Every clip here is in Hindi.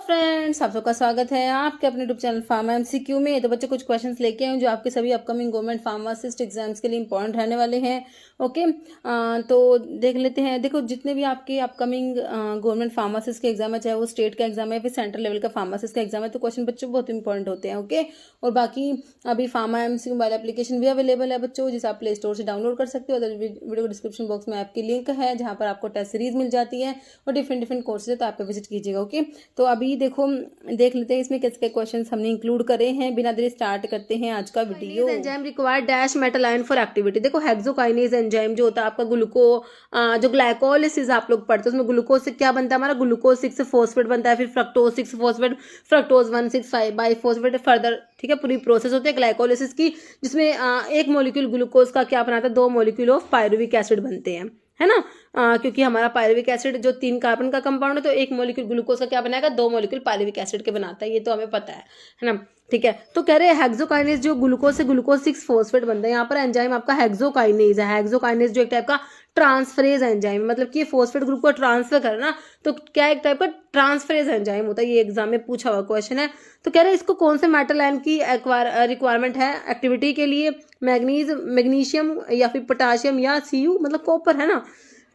फ्रेंड्स, आप सबका स्वागत है आपके अपने यूट्यूब चैनल फार्मा एमसीक्यू में। तो बच्चे कुछ क्वेश्चंस लेके आए हैं जो आपके सभी अपकमिंग गवर्नमेंट फार्मासिस्ट एग्जाम्स के लिए इंपॉर्टेंट रहने वाले हैं। ओके, तो देख लेते हैं। देखो, जितने भी आपके अपकमिंग गवर्नमेंट फार्मासिस्ट के एग्जाम है, चाहे वो स्टेट का एग्जाम है फिर सेंट्रल लेवल का फार्मासिस्ट का एग्जाम है, तो क्वेश्चन बच्चों बहुत इंपॉर्टेंट होते हैं। ओके, और बाकी अभी फार्मा एमसीक्यू मोबाइल एप्लीकेशन भी अवेलेबल है बच्चों, जिसे आप प्ले स्टोर से डाउनलोड कर सकते हो। वीडियो को डिस्क्रिप्शन बॉक्स में आपकी लिंक है जहाँ पर आपको टेस्ट सीरीज मिल जाती है और डिफरेंट कोर्सेज है, तो आप विजिट कीजिएगा। ओके, तो अभी देखो, देख लेते हैं इसमें किसके क्वेश्चंस हमने इंक्लूड करे हैं। बिना देरी स्टार्ट करते हैं आज का video. Enzyme required dash metal ion for activity. देखो, हेक्सोकाइनेज एंजाइम जो होता है आपका जो ग्लाइकोलिसिस आप लोग पढ़ते हैं उसमें ग्लूकोज से क्या बनता है हमारा, ग्लूकोज 6 फॉस्फेट बनता है, फिर fructose 6 phosphate, fructose 1,6,5 biphosphate further. ठीक है, पूरी प्रोसेस होती है ग्लाइकोलिसिस की, जिसमें एक मॉलिक्यूल ग्लूकोज का क्या बनाता है, 2 मॉलिक्यूल ऑफ पायरुविक एसिड बनते हैं, है ना। क्योंकि हमारा पायरुविक एसिड जो 3 कार्बन का कंपाउंड है, तो एक मॉलिक्यूल ग्लूकोज का क्या बनाएगा, 2 मॉलिक्यूल पायरुविक एसिड के बनाता है, ये तो हमें पता है ना। ठीक है, तो कह रहे हैं हेक्सोकाइनेज जो ग्लूकोज से ग्लूकोज 6 फॉस्फेट बनता है, यहाँ पर एंजाइम आपका हेक्सोकाइनेज है। हेक्सोकाइनेज जो एक टाइप का ट्रांसफरेज एंजाइम, मतलब कि ये फॉस्फेट ग्रुप को ट्रांसफर करना, तो क्या एक टाइप का ट्रांसफरेज एंजाइम होता है। ये एग्जाम में पूछा हुआ क्वेश्चन है। तो कह रहे हैं इसको कौन से मेटल आयन की रिक्वायरमेंट है एक्टिविटी के लिए, मैग्नीशियम या फिर पोटाशियम या सीयू, मतलब कॉपर, है ना।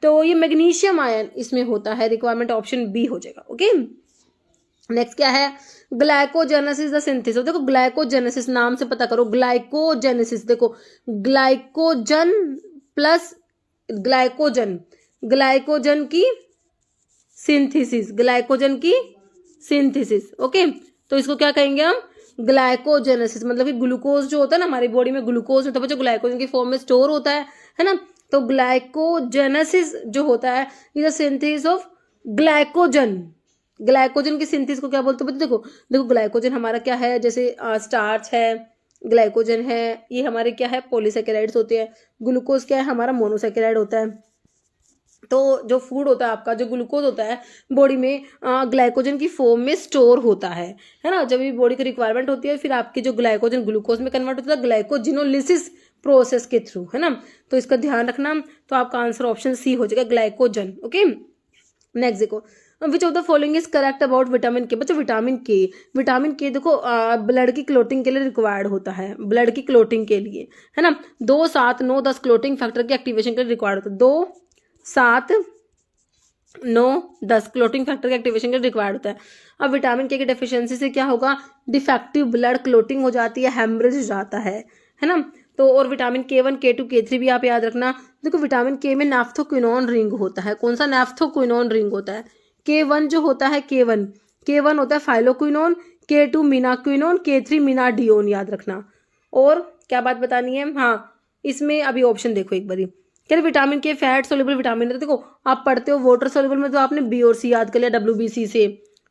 तो ये मैग्नीशियम आयन इसमें होता है, रिक्वायरमेंट ऑप्शन बी हो जाएगा। ओके, नेक्स्ट क्या है, ग्लाइकोजेनेसिस द सिंथेसिस। देखो, ग्लाइकोजेनेसिस नाम से पता करो, ग्लाइकोजेनेसिस। देखो, ग्लाइकोजन प्लस ग्लाइकोजन, ग्लाइकोजन की सिंथेसिस, ग्लाइकोजन की सिंथेसिस। ओके, तो इसको क्या कहेंगे हम, ग्लाइकोजेनेसिस। मतलब कि ग्लूकोज जो होता है ना हमारी बॉडी में, ग्लूकोज में तो बच्चों ग्लाइकोजन की फॉर्म में स्टोर होता है ना। तो ग्लाइकोजेनेसिस जो होता है is the synthesis of glycogen. Glycogen की सिंथेसिस को क्या बोलते हैं बच्चों, देखो देखो ग्लाइकोजन हमारा क्या है, जैसे स्टार्च है, ग्लाइकोजन है, ये हमारे क्या है, पॉलीसेकेराइड्स होते हैं। ग्लूकोज क्या है, हमारा मोनोसेकेराइड होता है। तो जो फूड होता है आपका, जो ग्लूकोज होता है बॉडी में ग्लाइकोजन की फॉर्म में स्टोर होता है ना। जब भी बॉडी की रिक्वायरमेंट होती है, फिर आपकी जो ग्लाइकोजन ग्लूकोज में कन्वर्ट होता है ग्लाइकोजिनोलिसिस प्रोसेस के थ्रू, है ना। तो इसका ध्यान रखना। तो आपका आंसर ऑप्शन सी हो जाएगा, ग्लाइकोजन। ओके, नेक्स्ट देखो, which of the following is correct about vitamin के। बच्चों, विटामिन के देखो ब्लड की क्लोटिंग के लिए रिक्वायर्ड होता है, ब्लड की क्लोटिंग के लिए, है ना। 2, 7, 9, 10 क्लोटिंग फैक्टर की एक्टिवेशन के लिए रिक्वायर्ड होता है। 2, 7, 9, 10 क्लोटिंग फैक्टर के एक्टिवेशन के लिए रिक्वायर्ड होता है। अब विटामिन के की डेफिशिएंसी से क्या होगा, डिफेक्टिव ब्लड क्लोटिंग हो जाती है, हेमरेज हो जाता है ना। तो और विटामिन K1, K2, K3 भी आप याद रखना। देखो, विटामिन के में नैफ्थोक्विनोन रिंग होता है। कौन सा, नैफ्थोक्विनोन रिंग होता है। K1 जो होता है, K1 होता है फाइलोक्विनोन, K2 मीनाक्विनोन, K3 मीनाडियोन, याद रखना। और क्या बात बतानी है, हाँ, इसमें अभी ऑप्शन देखो एक बारी। क्या विटामिन के फैट सोल्यूबल विटामिन है। देखो, आप पढ़ते हो वाटर सोल्यूबल में तो आपने बी और सी याद कर लिया WBC से।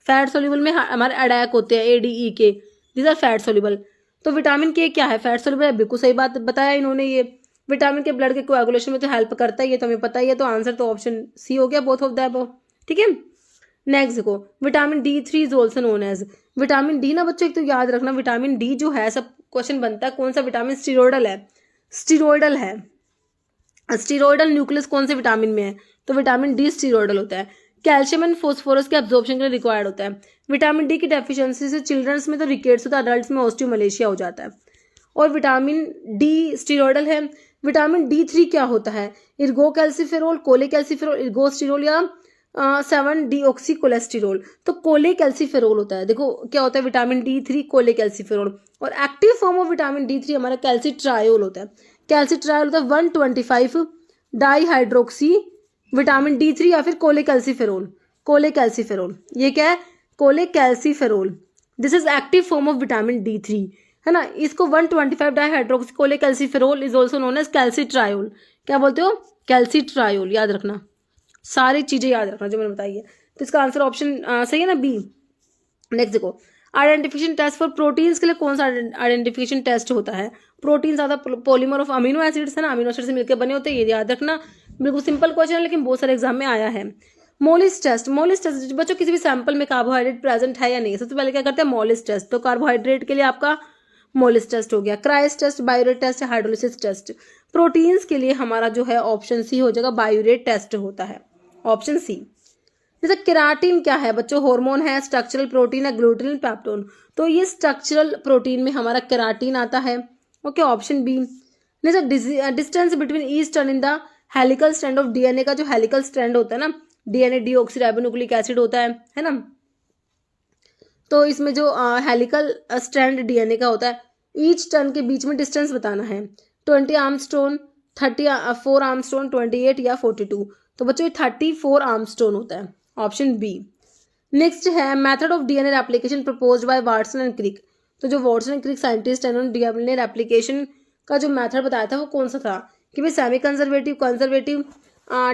फैट सोल्यूबल में हमारे अडैक होते हैं, ADE this are fat soluble. तो विटामिन के क्या है, फैट सोल्यूबल है। बिल्कुल सही बात बताया इन्होंने। ये विटामिन के ब्लड के कोएगुलेशन में तो हेल्प करता है, ये तो हमें पता ही है। तो आंसर तो ऑप्शन सी हो गया, बोथ ऑफ द अबव। ठीक है, नेक्स्ट देखो, vitamin D3 is also known as. Vitamin D ना बच्चों एक तो याद रखना, विटामिन डी जो है, सब क्वेश्चन बनता है कौन सा विटामिन, स्टीरोइडल है, स्टीरोइडल है। स्टीरोइडल न्यूक्लियस कौन से विटामिन में है, तो विटामिन डी स्टीरोइडल होता है। कैल्शियम एंड फोस्फोरस के एब्जॉर्प्शन के लिए रिक्वायर्ड होता है। विटामिन डी की डेफिशिएंसी से चिल्ड्रंस में तो रिकेट्स होता है, अडल्ट्स में ऑस्टियोमलेशिया हो जाता है। और विटामिन डी स्टीरोइडल है। विटामिन D3 क्या होता है, इर्गो कैल्सीफेरोल, कोले कैल्सीफेरोल, इर्गोस्टिरोल या 7-डीऑक्सी कोलेस्टिरोल। तो कोले कैल्सीफेरोल होता है। देखो क्या होता है, विटामिन D3 कोले कैल्सीफेरोल। और active form of vitamin D3 हमारा कैल्सीट्रायोल होता है। कैल्सीट्रायोल होता है 125 डाईहाइड्रोक्सी विटामिन D3 या फिर कोले कैल्सीफेरोल। कोले कैल्सीफेरोल, ये क्या है, cholecalciferol. This is active form of vitamin D3, है ना। इसको 125 dihydroxy cholecalciferol is also known as calcitriol. क्या बोलते हो, कैल्सीट्रायोल, याद रखना। सारी चीजें याद रखना जो मैंने बताई है। तो इसका आंसर ऑप्शन सही है ना, बी। नेक्स्ट देखो, आइडेंटिफिकेशन टेस्ट फॉर प्रोटीन्स के लिए कौन सा आइडेंटिफिकेशन टेस्ट होता है। प्रोटीन ज्यादा पॉलीमर ऑफ अमीनो एसिड्स है ना, अमीनो एसिड से मिलकर बने होते हैं, ये याद रखना। बिल्कुल सिंपल क्वेश्चन है लेकिन बहुत सारे एग्जाम में आया है। मोलिस टेस्ट, मोलिस टेस्ट बच्चों किसी भी सैंपल में कार्बोहाइड्रेट प्रेजेंट है या नहीं, सबसे पहले क्या करते हैं, मोलिस टेस्ट। तो कार्बोहाइड्रेट के लिए आपका मोलिस टेस्ट हो गया। क्राइस test, biuret test, hydrolysis test. Proteins के लिए हमारा जो है ऑप्शन सी हो जाएगा, बायोरेट टेस्ट होता है, ऑप्शन सी। जैसे केराटिन क्या है बच्चों, हार्मोन है, स्ट्रक्चरल प्रोटीन है, ग्लूटेन, पेप्टोन। तो ये स्ट्रक्चरल प्रोटीन में हमारा केराटिन आता है। Okay, option B. जैसे distance between each turn in the helical strand of DNA का जो हेलिकल स्ट्रैंड होता है ना, डीएनए डीऑक्सीराइबोन्यूक्लिक एसिड होता है ना। तो इसमें जो हेलिकल स्ट्रैंड डीएनए का होता है, ईच टर्न के बीच में डिस्टेंस बताना है। 20 आर्मस्ट्रोन, 34 आर्मस्ट्रोन, 28 या 42। तो बच्चों ये 34 आर्मस्ट्रोन होता है, ऑप्शन बी। नेक्स्ट है method of DNA application proposed by Watson and Crick. तो जो वाटसन एंड क्रिक साइंटिस्ट है उन्होंने डीएनए एप्लीकेशन का जो मेथड बताया था वो कौन सा था कि भाई सेमी कंजर्वेटिव, कंजर्वेटिव,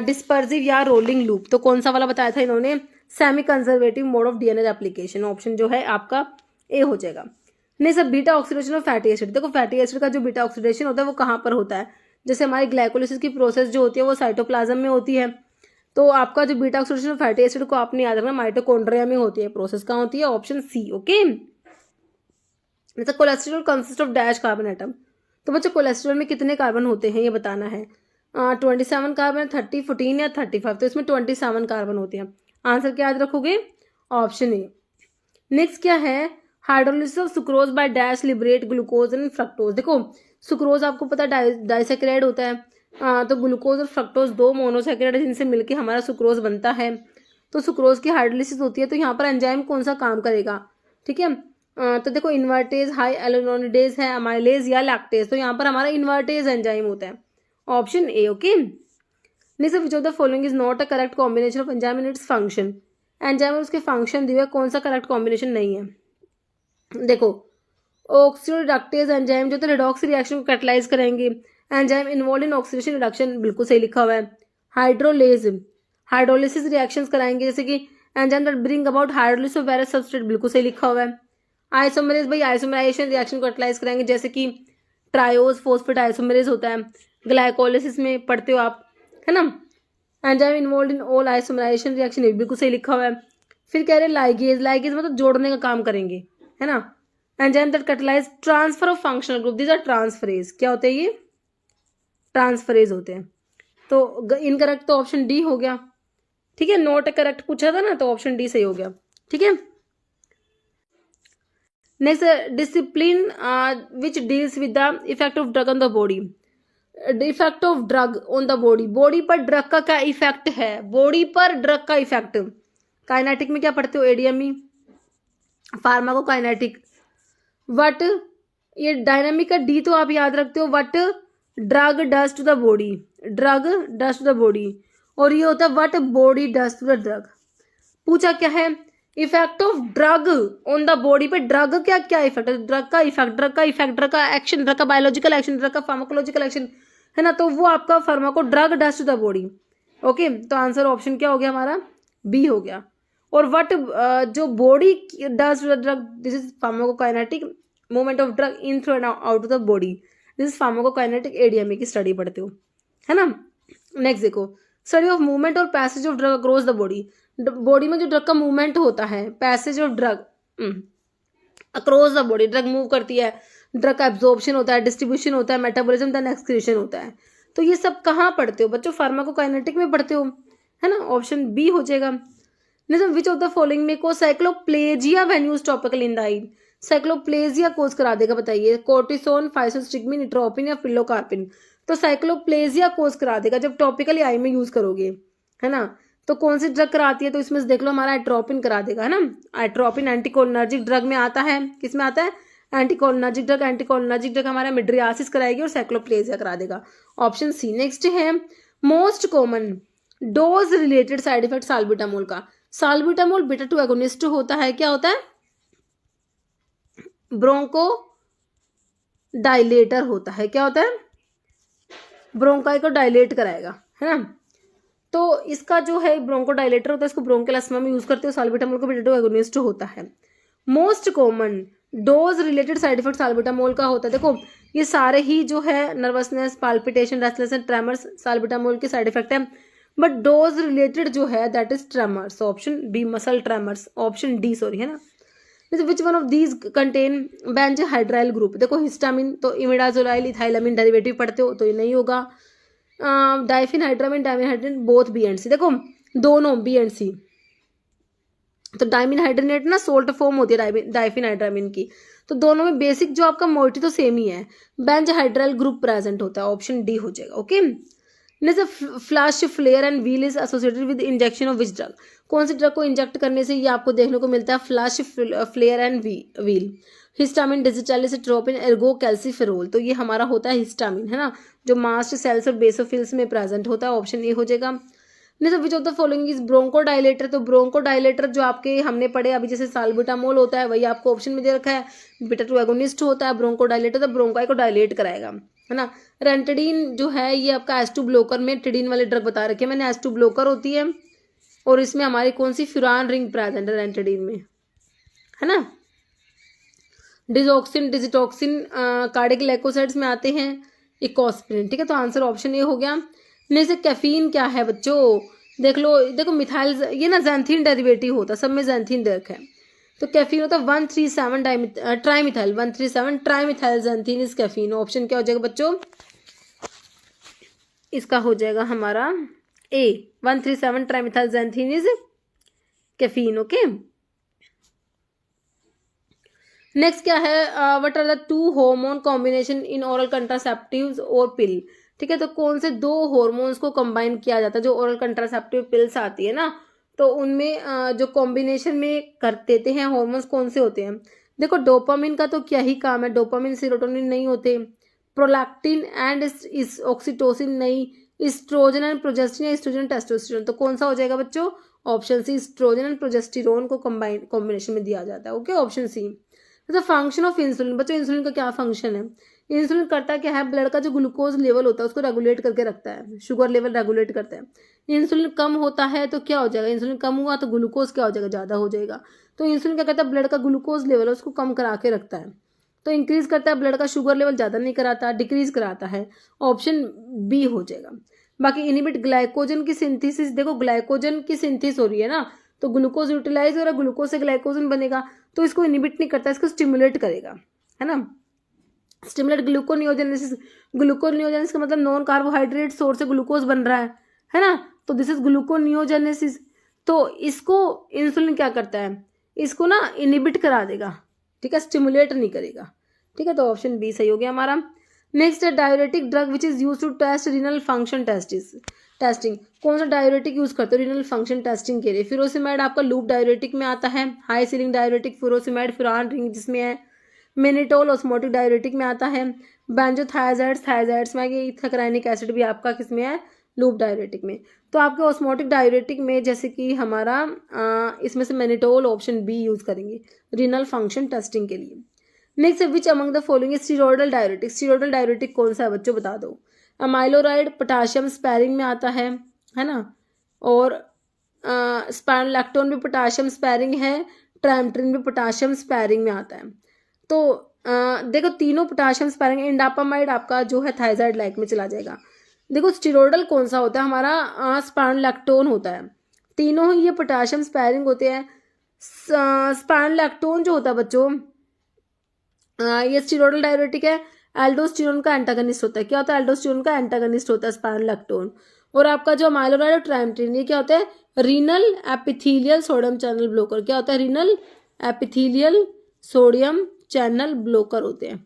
डिस्पर्सिव या रोलिंग लूप। तो कौन सा वाला बताया था इन्होंने, semi conservative mode of DNA application. Option जो है आपका ए हो जाएगा। नहीं sir, beta oxidation of fatty acid. देखो फैटी एसिड का जो बीटा ऑक्सीडेशन होता है वो कहाँ पर होता है, जैसे हमारी ग्लाइकोलिसिस की प्रोसेस जो होती है वो साइटोप्लाज्म में होती है। तो आपका जो beta oxidation of fatty acid को आपने याद रखना माइटोकॉन्ड्रिया में होती है, प्रोसेस कहाँ होती है, ऑप्शन सी। ओके, जैसे cholesterol consist of dash carbon atom. तो बच्चों कोलेस्ट्रॉल में कितने कार्बन होते हैं ये बताना है। 27 कार्बन, 30, 14 या 35। तो इसमें 27 कार्बन होते हैं। आंसर क्या याद रखोगे, ऑप्शन ए। नेक्स्ट क्या है, hydrolysis of sucrose by dash liberate glucose and fructose. देखो सुक्रोज आपको पता डाइसेक्राइड होता है, तो ग्लूकोज और फ्रक्टोज दो मोनोसेक्राइड है जिनसे मिलकर हमारा सुक्रोज बनता है। तो सुक्रोज की हाइड्रोलिसिस होती है, तो यहाँ पर एंजाइम कौन सा काम करेगा, ठीक है। तो देखो इन्वर्टेज, हाई एलोनोनिडेज है, अमाइलेज या लैक्टेज। तो यहाँ पर हमारा इन्वर्टेज एंजाइम होता है, ऑप्शन ए। ओके, नहीं sir, which of the following is not a correct combination of enzyme in its function. Enzyme और उसके फंक्शन दिए हुए कौन सा करेक्ट कॉम्बिनेशन नहीं है। देखो ऑक्सीडोरिडक्टेज एंजाइम जो तो रिडॉक्स रिएक्शन को कैटलाइज करेंगे, enzyme involve in oxidation reduction, बिल्कुल सही लिखा हुआ है। हाइड्रोलेज हाइड्रोलिसिस रिएक्शंस कराएंगे, जैसे कि enzyme that bring about hydrolysis of various substrate, बिल्कुल सही लिखा हुआ है। आइसोमेरेज भाई आइसोमराइजेशन रिएक्शन को कैटलाइज कराएंगे, जैसे कि ट्रायोज फॉस्फेट आइसोमेरेज होता है, ग्लाइकोलिसिस में पढ़ते हो आप, है ना। Enzyme involve in all isomerisation reaction, ये बिल्कुल सही लिखा हुआ है। फिर कह रहे लाइगेज, लाइगेज मतलब जोड़ने का काम करेंगे, है ना। Enzyme that catalyse transfer of functional group, these are transferase. क्या होते हैं ये, ट्रांसफरेज होते हैं। तो इनकरेक्ट तो ऑप्शन डी हो गया, ठीक है। नॉट करेक्ट पूछा था ना, तो ऑप्शन डी सही हो गया, ठीक है। Next discipline which deals with the effect of drug on the body. Effect of drug on the body, body पर ड्रग का क्या इफेक्ट है, बॉडी पर ड्रग का इफेक्ट। काइनेटिक में क्या पढ़ते हो, एडीएमई, फार्माकोकाइनेटिक। वट, ये डायनामिक का डी तो आप याद रखते हो, what drug does to the body, drug does to the body. और ये होता है what body does to the drug. पूछा क्या है, effect of drug on the body पे ड्रग क्या क्या इफेक्ट है, ड्रग का इफेक्ट, ड्रग का इफेक्ट, ड्रग का एक्शन, ड्रग का बायोलॉजिकल एक्शन, ड्रग का फार्माकोलॉजिकल एक्शन, है ना। तो वो आपका pharmaco drug does to the body. Okay, तो आंसर ऑप्शन क्या हो गया हमारा, बी हो गया। और वट जो body does to the drug, this is pharmacokinetic movement of drug in through and out of the body, this is pharmacokinetic ADMA की स्टडी पढ़ते हो, है ना। नेक्स्ट देखो, स्टडी ऑफ मूवमेंट और passage of drug across the body. Body में जो ड्रग का मूवमेंट होता है, passage of drug across the body, drug move करती है, ड्रग का एब्जॉर्प्शन होता है, डिस्ट्रीब्यूशन होता है, मेटाबॉलिज्म देन एक्सक्रीशन होता है। तो ये सब कहाँ पढ़ते हो बच्चों, फार्माकोकाइनेटिक में पढ़ते हो, है ना। ऑप्शन बी हो जाएगा। विच ऑफ द फॉलोइंग में को cycloplegia when used topical in the eye. Cycloplegia cause करा देगा, बताइए, कोर्टिसोन, फाइसोस्टिग्मिन, इट्रोपिन या फिलोकार्पिन। तो साइक्लोप्लेजिया कोज करा देगा जब टॉपिकली आई में यूज करोगे, है ना। तो कौन सी ड्रग कराती है, तो इसमें से देख लो हमारा एट्रोपिन करा देगा, है ना। एट्रोपिन एंटीकोलिनर्जिक ड्रग में आता है, किसमें आता है, एंटीकोलिनर्जिक ड्रग। एंटीकोलिनर्जिक ड्रग हमारा मिड्रियासिस कराएगी और साइक्लोप्लेजिया करा देगा, ऑप्शन सी। नेक्स्ट है most common dose related side effect salbutamol का। साल्बुटामोल बीटा 2 एगोनिस्ट होता है, क्या होता है, ब्रोंको डायलेटर होता है, क्या होता है, ब्रोंकाई को डायलेट कराएगा, है ना। तो इसका जो है ब्रोंकोडायलेटर होता है, इसको ब्रोंकियल अस्थमा में यूज करते हो। साल्बुटामोल का बीटा 2 एगोनिस्ट होता है। Most common dose related side effect salbutamol का होता है। देखो ये सारे ही जो है nervousness, palpitation, restlessness, tremors salbutamol के साइड इफेक्ट है, बट डोज रिलेटेड जो है that is tremors, option B, muscle tremors, option D sorry, है ना। Which one of these contain benzhydryl group. देखो हिस्टामिन, तो इमिडाजोलाइल, इथाइलामिन डेरिवेटिव पढ़ते हो तो ये नहीं होगा। डाइफिन हाइड्रामिन, डाइमिन हाइड्रामिन, बोथ बी एंड सी। देखो दोनों बी एंड सी, तो डायमीन हाइड्रोनेट ना सोल्ट फॉर्म होती है डाइफिनाइड्रामीन की। तो दोनों में बेसिक जो आपका मोइटी तो सेम ही है, बेंज हाइड्राइल ग्रुप प्रेजेंट होता है, ऑप्शन डी हो जाएगा। Okay, next flash flare and wheal is associated with injection of which drug, कौन से ड्रग को इंजेक्ट करने से ये आपको देखने को मिलता है flash flare and wheal, histamine, digitalis, tropine, ergocalciferol. तो ये हमारा होता है हिस्टामिन, है ना, जो मास्ट सेल्स और बेसोफिल्स में प्रेजेंट होता है, ऑप्शन ए हो जाएगा। नहीं तो which of the following is bronchodilator, तो ब्रोंकोडाइलेटर जो आपके हमने पढ़े अभी जैसे साल्बुटामोल होता है वही आपको ऑप्शन में दे रखा है, बीटा 2 एगोनिस्ट होता है ब्रोंकोडाइलेटर, तो ब्रोंकाई को डायलेट कराएगा, है ना। रेंटेडिन जो है ये आपका H2 ब्लोकर में टिडीन वाले ड्रग बता रखे मैंने, H2 ब्लोकर होती है और इसमें हमारी कौन सी फ्यूरान रिंग प्रेजेंट है रेंटेडिन में, है ना। डिजॉक्सिन डिजिटॉक्सिन कार्डिक ग्लाइकोसाइड्स में आते हैं, इकोस्प्रिन, ठीक है, तो आंसर ऑप्शन ए हो गया। नहीं से कैफीन क्या है बच्चों, देख लो, देखो मिथाइल ये ना जैंथीन डेरिवेटिव होता है, सब में जैंथीन दे रखा है, तो कैफीन होता है 137 trimethyl, 137 trimethyl xanthine is caffeine, option क्या हो जाएगा बच्चों, इसका हो जाएगा हमारा A, 137 trimethyl xanthine is caffeine. Okay, next क्या है, what are the 2 hormone combination in oral contraceptives और पिल, ठीक है, तो कौन से 2 हार्मोन्स को कंबाइन किया जाता है जो ओरल कंट्रासेप्टिव पिल्स आती है ना, तो उनमें जो कॉम्बिनेशन में कर देते हैं हार्मोन्स कौन से होते हैं। देखो डोपामिन का तो क्या ही काम है, डोपामिन सेरोटोनिन नहीं होते, प्रोलैक्टिन एंड ऑक्सीटोसिन नहीं, oestrogen and progestin, oestrogen testosterone, तो कौन सा हो जाएगा बच्चों, option C, oestrogen and progesterone को कॉम्बिनेशन में दिया जाता है। Okay, option C. तो फंक्शन ऑफ इंसुलिन, बच्चों इंसुलिन का क्या फंक्शन है, इंसुलिन करता क्या है, ब्लड का जो ग्लूकोज लेवल होता है उसको रेगुलेट करके रखता है, शुगर लेवल रेगुलेट करता है। इंसुलिन कम होता है तो क्या हो जाएगा, इंसुलिन कम हुआ तो ग्लूकोज क्या हो जाएगा, ज़्यादा हो जाएगा, तो इंसुलिन क्या करता है, ब्लड का ग्लूकोज लेवल है उसको कम करा के रखता है, तो इंक्रीज करता है, ब्लड का शुगर लेवल ज़्यादा नहीं कराता, डिक्रीज कराता है, ऑप्शन बी हो जाएगा। बाकी इनिबिट ग्लाइकोजन की सिंथेसिस, देखो ग्लाइकोजन की सिंथेसिस हो रही है ना, तो ग्लूकोज यूटिलाइज हो रहा है, ग्लूकोज से ग्लाइकोजन बनेगा, तो इसको इनिबिट नहीं करता, इसको स्टिमुलेट करेगा, है ना, स्टिमुलेट ग्लूकोनियोजेनेसिस, ग्लूकोनियोजेनेसिस का मतलब नॉन कार्बोहाइड्रेट सोर्स से ग्लूकोज बन रहा है ना, तो दिस इज ग्लूकोनियोजेनेसिस। तो इसको इंसुलिन क्या करता है, इसको ना इनिबिट करा देगा, ठीक है, स्टिमुलेट नहीं करेगा, ठीक है, तो ऑप्शन बी सही हो गया हमारा। नेक्स्ट है diuretic drug which is use to test renal function testing, कौन सा डायरेटिक यूज करते हो रीनल फंक्शन टेस्टिंग के लिए, फिरोसिमेड आपका लूप डायरेटिक में आता है, हाई सीलिंग डायरेटिक फिरोसिमेड फिरान रिंग जिसमें है, मेनिटोल ऑस्मोटिक डायरेटिक में आता है, बेंजोथायजाइड्स में, ये इथाकराइनिक एसिड भी आपका किसमें है, लूप डायरेटिक में। तो आपके ऑस्मोटिक डायरेटिक में जैसे कि हमारा इसमें से मेनिटोल ऑप्शन बी यूज करेंगे रीनल फंक्शन टेस्टिंग के लिए। Next which among the following steroidal diuretic, steroidal diuretic कौन सा है बच्चों बता दो, अमाइलोराइड पोटाशियम स्पैरिंग में आता है ना, और स्पाइनोलैक्टोन भी पोटाशियम स्पैरिंग है, ट्राइमेट्रिन भी पोटाशियम स्पैरिंग में आता है। तो देखो तीनों पोटाशियम स्पैरिंग, इंडापामाइड आपका जो है थायजाइड लाइक में चला जाएगा। देखो स्टीरोइडल कौन सा होता है हमारा, स्पाइनोलैक्टोन होता है, तीनों ही ये पोटाशियम स्पैरिंग होते हैं। स्पाइनोलैक्टोन जो होता है बच्चों ये स्टीरोइडल डायरेटिक है, एल्डोस्टेरोन का एंटागनिस्ट होता है, क्या होता है, एल्डोस्टेरोन का एंटागनिस्ट होता है स्पाइनोलैक्टोन। और आपका जो अमाइलोराइड और ट्राइमेट्रिन ये क्या होता है, renal epithelial sodium channel blocker, क्या होता है, renal epithelial sodium channel blocker होते हैं।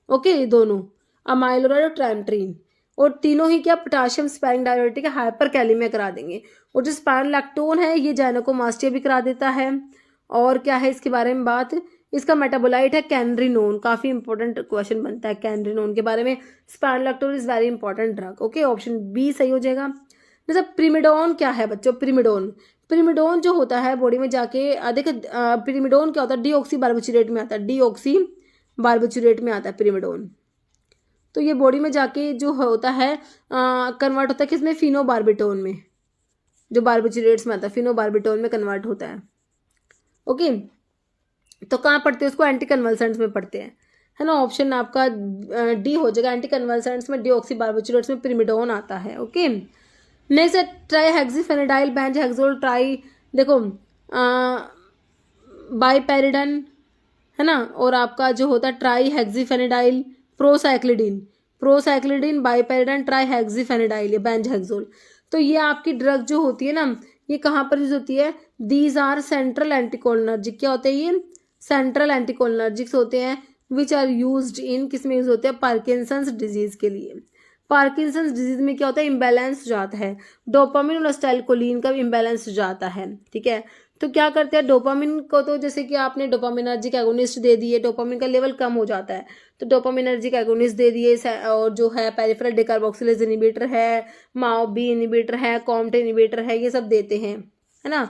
ओके, ये दोनों अमाइलोराइड और ट्राइमेट्रिन, और तीनों ही क्या पोटाशियम स्पैरिंग डायरेटिक है, हाइपर कैलेमिया करा देंगे। और जो स्पाइनोलैक्टोन है ये जाइनेकोमास्टिया भी करा देता है। और क्या है इसके बारे में बात, इसका मेटाबोलाइट है कैनरिनोन, काफी इंपॉर्टेंट क्वेश्चन बनता है कैनरिनोन के बारे में, spironolactone is very important drug. Okay, option B सही हो जाएगा। जैसे प्रिमिडोन क्या है बच्चों, प्रिमिडोन जो होता है बॉडी में जाके देखो प्रिमिडोन क्या होता है, डीऑक्सी बार्बिचुरेट में आता है, डीऑक्सी बार्बिचुरेट में आता है प्रिमिडोन। तो ये बॉडी में जाके जो होता है कन्वर्ट होता है किसमें, फिनोबार्बिटोन में, जो बार्बिचुरेट्स में आता है फिनोबार्बिटोन में कन्वर्ट होता है। ओके, तो कहाँ पढ़ते हैं उसको, एंटी कन्वल्सेंट्स में पढ़ते हैं, है ना, ऑप्शन आपका डी हो जाएगा, एंटी कन्वल्सेंट्स में डीऑक्सी बार्बिचुरेट्स में प्रिमिडोन आता है। ओके, नेक्स्ट है ट्राईहेक्सिफेनिडाइल बेंजहेक्सोल ट्राई, देखो बाइपेरिडन है ना, और आपका जो होता है ट्राईहेक्सिफेनिडाइल, प्रोसाइक्लिडिन बाइपेरिडन ट्राईहेक्सिफेनिडाइल या बेंजहेक्सोल। तो ये आपकी ड्रग जो होती है ना ये कहाँ पर यूज होती है? These are central anticholinergic. क्या होते हैं ये? सेंट्रल एंटीकोलिनर्जिक्स होते हैं विच आर यूज्ड इन, किस में यूज होते हैं? पार्किंसंस डिजीज के लिए। पार्किंसंस डिजीज में क्या होता है? इम्बैलेंस हो जाता है, डोपामिन और एसिटाइलकोलिन का इम्बैलेंस हो जाता है। ठीक है, तो क्या करते हैं डोपामिन को, तो जैसे कि आपने डोपामिनर्जिक एगोनिस्ट दे दिए, डोपामिन का लेवल कम हो जाता है, तो डोपामिनर्जिक एगोनिस्ट दे दिए, और जो है पेरिफेरल डिकार्बोक्सिलेज इनिबिटर है, माओ बी इनिबिटर है, कॉम्ट इनिबिटर है, ये सब देते हैं, है ना,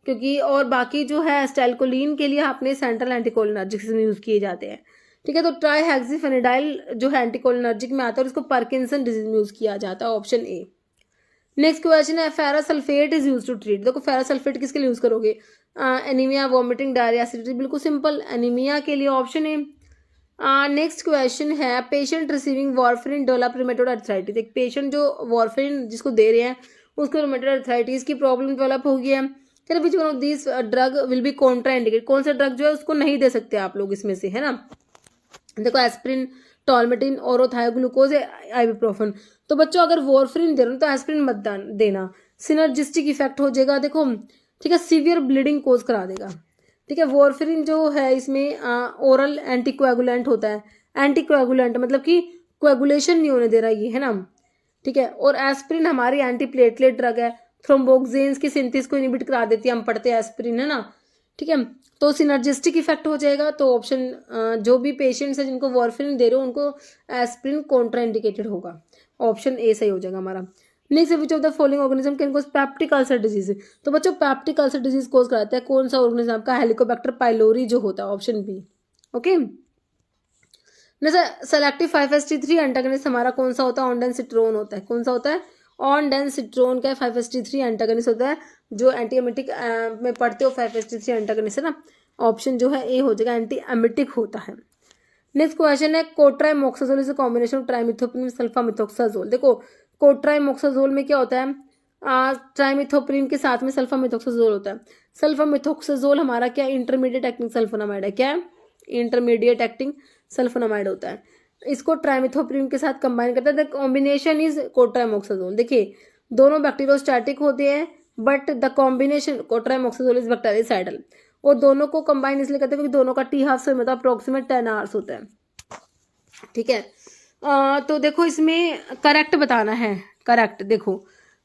क्योंकि और बाकी जो है एसिटाइलकोलिन के लिए आपने सेंट्रल एंटीकोलिनर्जिक्स यूज किए जाते हैं। ठीक है, तो ट्राईहेक्सिफेनिडाइल जो है एंटीकोलिनर्जिक में आता है और इसको पार्किंसन डिजीज में यूज किया जाता है, ऑप्शन ए। नेक्स्ट क्वेश्चन है ferrous sulphate is use to treat. देखो फेरासल्फेट किसके लिए यूज करोगे? एनीमिया, वॉमिटिंग, डायरिया, एसिडिटी, बिल्कुल सिंपल, एनीमिया के लिए, ऑप्शन ए। नेक्स्ट क्वेश्चन है patient receiving warfarin develop rheumatoid arthritis. एक पेशेंट जो वॉर्फरिन जिसको दे रहे हैं उसको रूमेटोड अर्थराइटिस की प्रॉब्लम डेवलप हो गई है, फिर which one of this drug will be contraindicate. कौन सा ड्रग जो है उसको नहीं दे सकते आप लोग इसमें से, है ना। देखो एस्प्रिन, टॉलमेटिन, ओरोथायोग्लूकोज, आइबुप्रोफेन। तो बच्चों अगर वॉर्फरिन दे रहे हो तो एस्प्रिन मत देना, सिनर्जिस्टिक इफेक्ट हो जाएगा, देखो ठीक है, सीवियर ब्लीडिंग कोज करा देगा। ठीक है, वॉर्फरिन जो है इसमें ओरल एंटीकोएगुलेंट होता है, एंटीकोएगुलेंट मतलब कि कोएगुलेशन नहीं होने दे रहा ये, है ना। ठीक है, और एस्प्रिन हमारी एंटीप्लेटलेट ड्रग है, थ्रोम्बोक्सेन्स की सिंथेसिस को इनिबिट करा देती है, हम पढ़ते हैं एस्प्रिन, है ना। ठीक है, तो सिनर्जिस्टिक इफेक्ट हो जाएगा, तो ऑप्शन जो भी पेशेंट्स है जिनको वॉर्फरिन दे रहे हो उनको एस्प्रिन कॉन्ट्रा इंडिकेटेड होगा, ऑप्शन ए सही हो जाएगा हमारा। Next which of the following organism can cause peptic ulcer disease. तो बच्चों पेप्टिक अल्सर डिजीज कॉज कराता है कौन सा ऑर्गेनिज्म आपका? हेलिकोबैक्टर पाइलोरी जो होता है, option B. Okay, selective 5-HT3 antagonist हमारा कौन सा होता है? ऑनडेनसिट्रोन होता है। कौन सा होता है? ऑनडेनसिट्रोन का 5-HT3 एंटागनिस्ट होता है, जो एंटी एमिटिक में पढ़ते हो 5-HT3 एंटागनिस्ट, है ना। ऑप्शन जो है ए हो जाएगा, एंटी एमिटिक होता है। नेक्स्ट क्वेश्चन है co-trimoxazole is a combination of ट्राइमिथोप्रिन सल्फामिथोक्साजोल। देखो कोट्राइमोक्साजोल में क्या होता है? ट्राइमिथोप्रिन के साथ में सल्फामिथोक्साजोल होता है। सल्फामिथोक्साजोल हमारा क्या? इंटरमीडिएट एक्टिंग सल्फोनामाइड है। क्या है? इंटरमीडिएट एक्टिंग सल्फोनामाइड होता है। इसको ट्राइमिथोप्रिन के साथ कंबाइन करता है, द कॉम्बिनेशन इज कोट्राइमोक्साजोल। देखिए दोनों बैक्टीरियोस्टैटिक होते हैं but the combination cotrimoxazole is bactericidal, और दोनों को कंबाइन इसलिए करते हैं क्योंकि दोनों का टी हाफ से मतलब अप्रोक्सीमेट 10 आवर्स होता है। ठीक है, तो देखो इसमें करेक्ट बताना है। करेक्ट देखो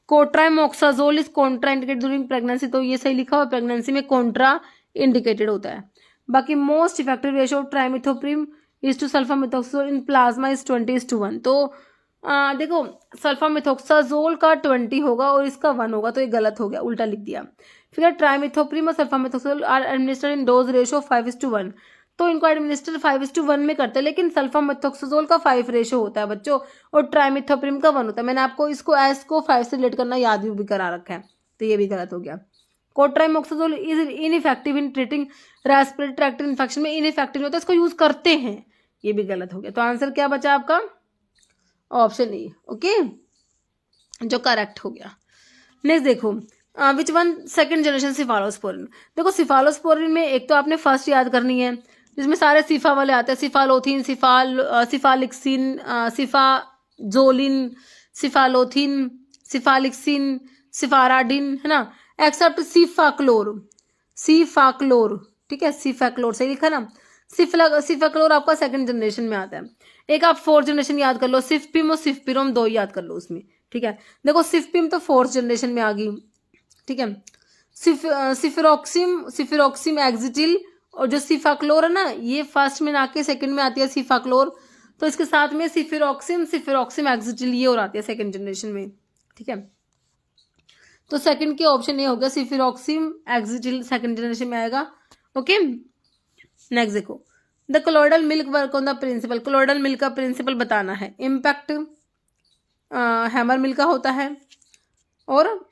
cotrimoxazole is contraindicated during pregnancy, तो ये सही लिखा हुआ, प्रेगनेंसी में कॉन्ट्रा इंडिकेटेड होता है। बाकी most effective ratio of trimethoprim is to sulfamethoxazole in plasma is 20:1। तो देखो सल्फामिथोक्साजोल का 20 होगा और इसका 1 होगा, तो ये गलत हो गया, उल्टा लिख दिया। फिर ट्राइमिथोप्रिम और sulfamethoxazole are administered in dose ratio 5:1, तो इनको एडमिनिस्टर 5:1 में करते हैं, लेकिन सल्फामिथोक्साजोल का 5 रेशियो होता है बच्चों, और ट्राइमिथोप्रिम का 1 होता है। मैंने आपको इसको एस को 5 से रिलेट करना याद भी करा रखा है, तो ये भी गलत हो गया। Cotrimoxazole is ineffective in treating respiratory tract infection में, इनइफेक्टिव होता है, इसको यूज करते हैं, ये भी गलत हो गया। तो आंसर क्या बचा आपका? ऑप्शन ए, ओके, जो करेक्ट हो गया। नेक्स्ट देखो which one second generation cephalosporin. देखो सिफालोस्पोरिन में एक तो आपने फर्स्ट याद करनी है जिसमें सारे सिफा वाले आते हैं, सिफालोथिन, सिफालिक्सिन, सिफाजोलिन, सिफालोथिन, सिफालिक्सिन, सिफाराडिन, है ना, एक्सेप्ट सिफाक्लोर। सिफाक्लोर, ठीक है, सिफाक्लोर सही लिखा ना। सिफाक्लोर आपका सेकंड जनरेशन में आता है। एक आप फोर्थ जनरेशन याद कर लो, सिफपिम और सिफपिरोम, 2 याद कर लो उसमें। ठीक है, देखो सिफपिम तो फोर्थ जनरेशन में आ गई। ठीक है, सिफिरोक्सिम एक्जिटिल, और जो सिफाक्लोर है ना ये फर्स्ट में आके सेकंड में आती है सिफाक्लोर, तो इसके साथ में सिफिरोक्सिम एक्जिटिल ये और आती है सेकंड जनरेशन में। ठीक है, तो सेकंड के ऑप्शन ये हो गया, सिफिरोक्सिम एक्जिटिल सेकंड जनरेशन में आएगा। ओके, नेक्स्ट देखो the colloidal milk work on the principle. Colloidal milk का प्रिंसिपल बताना है। इम्पैक्ट हैमर मिल्क का होता है और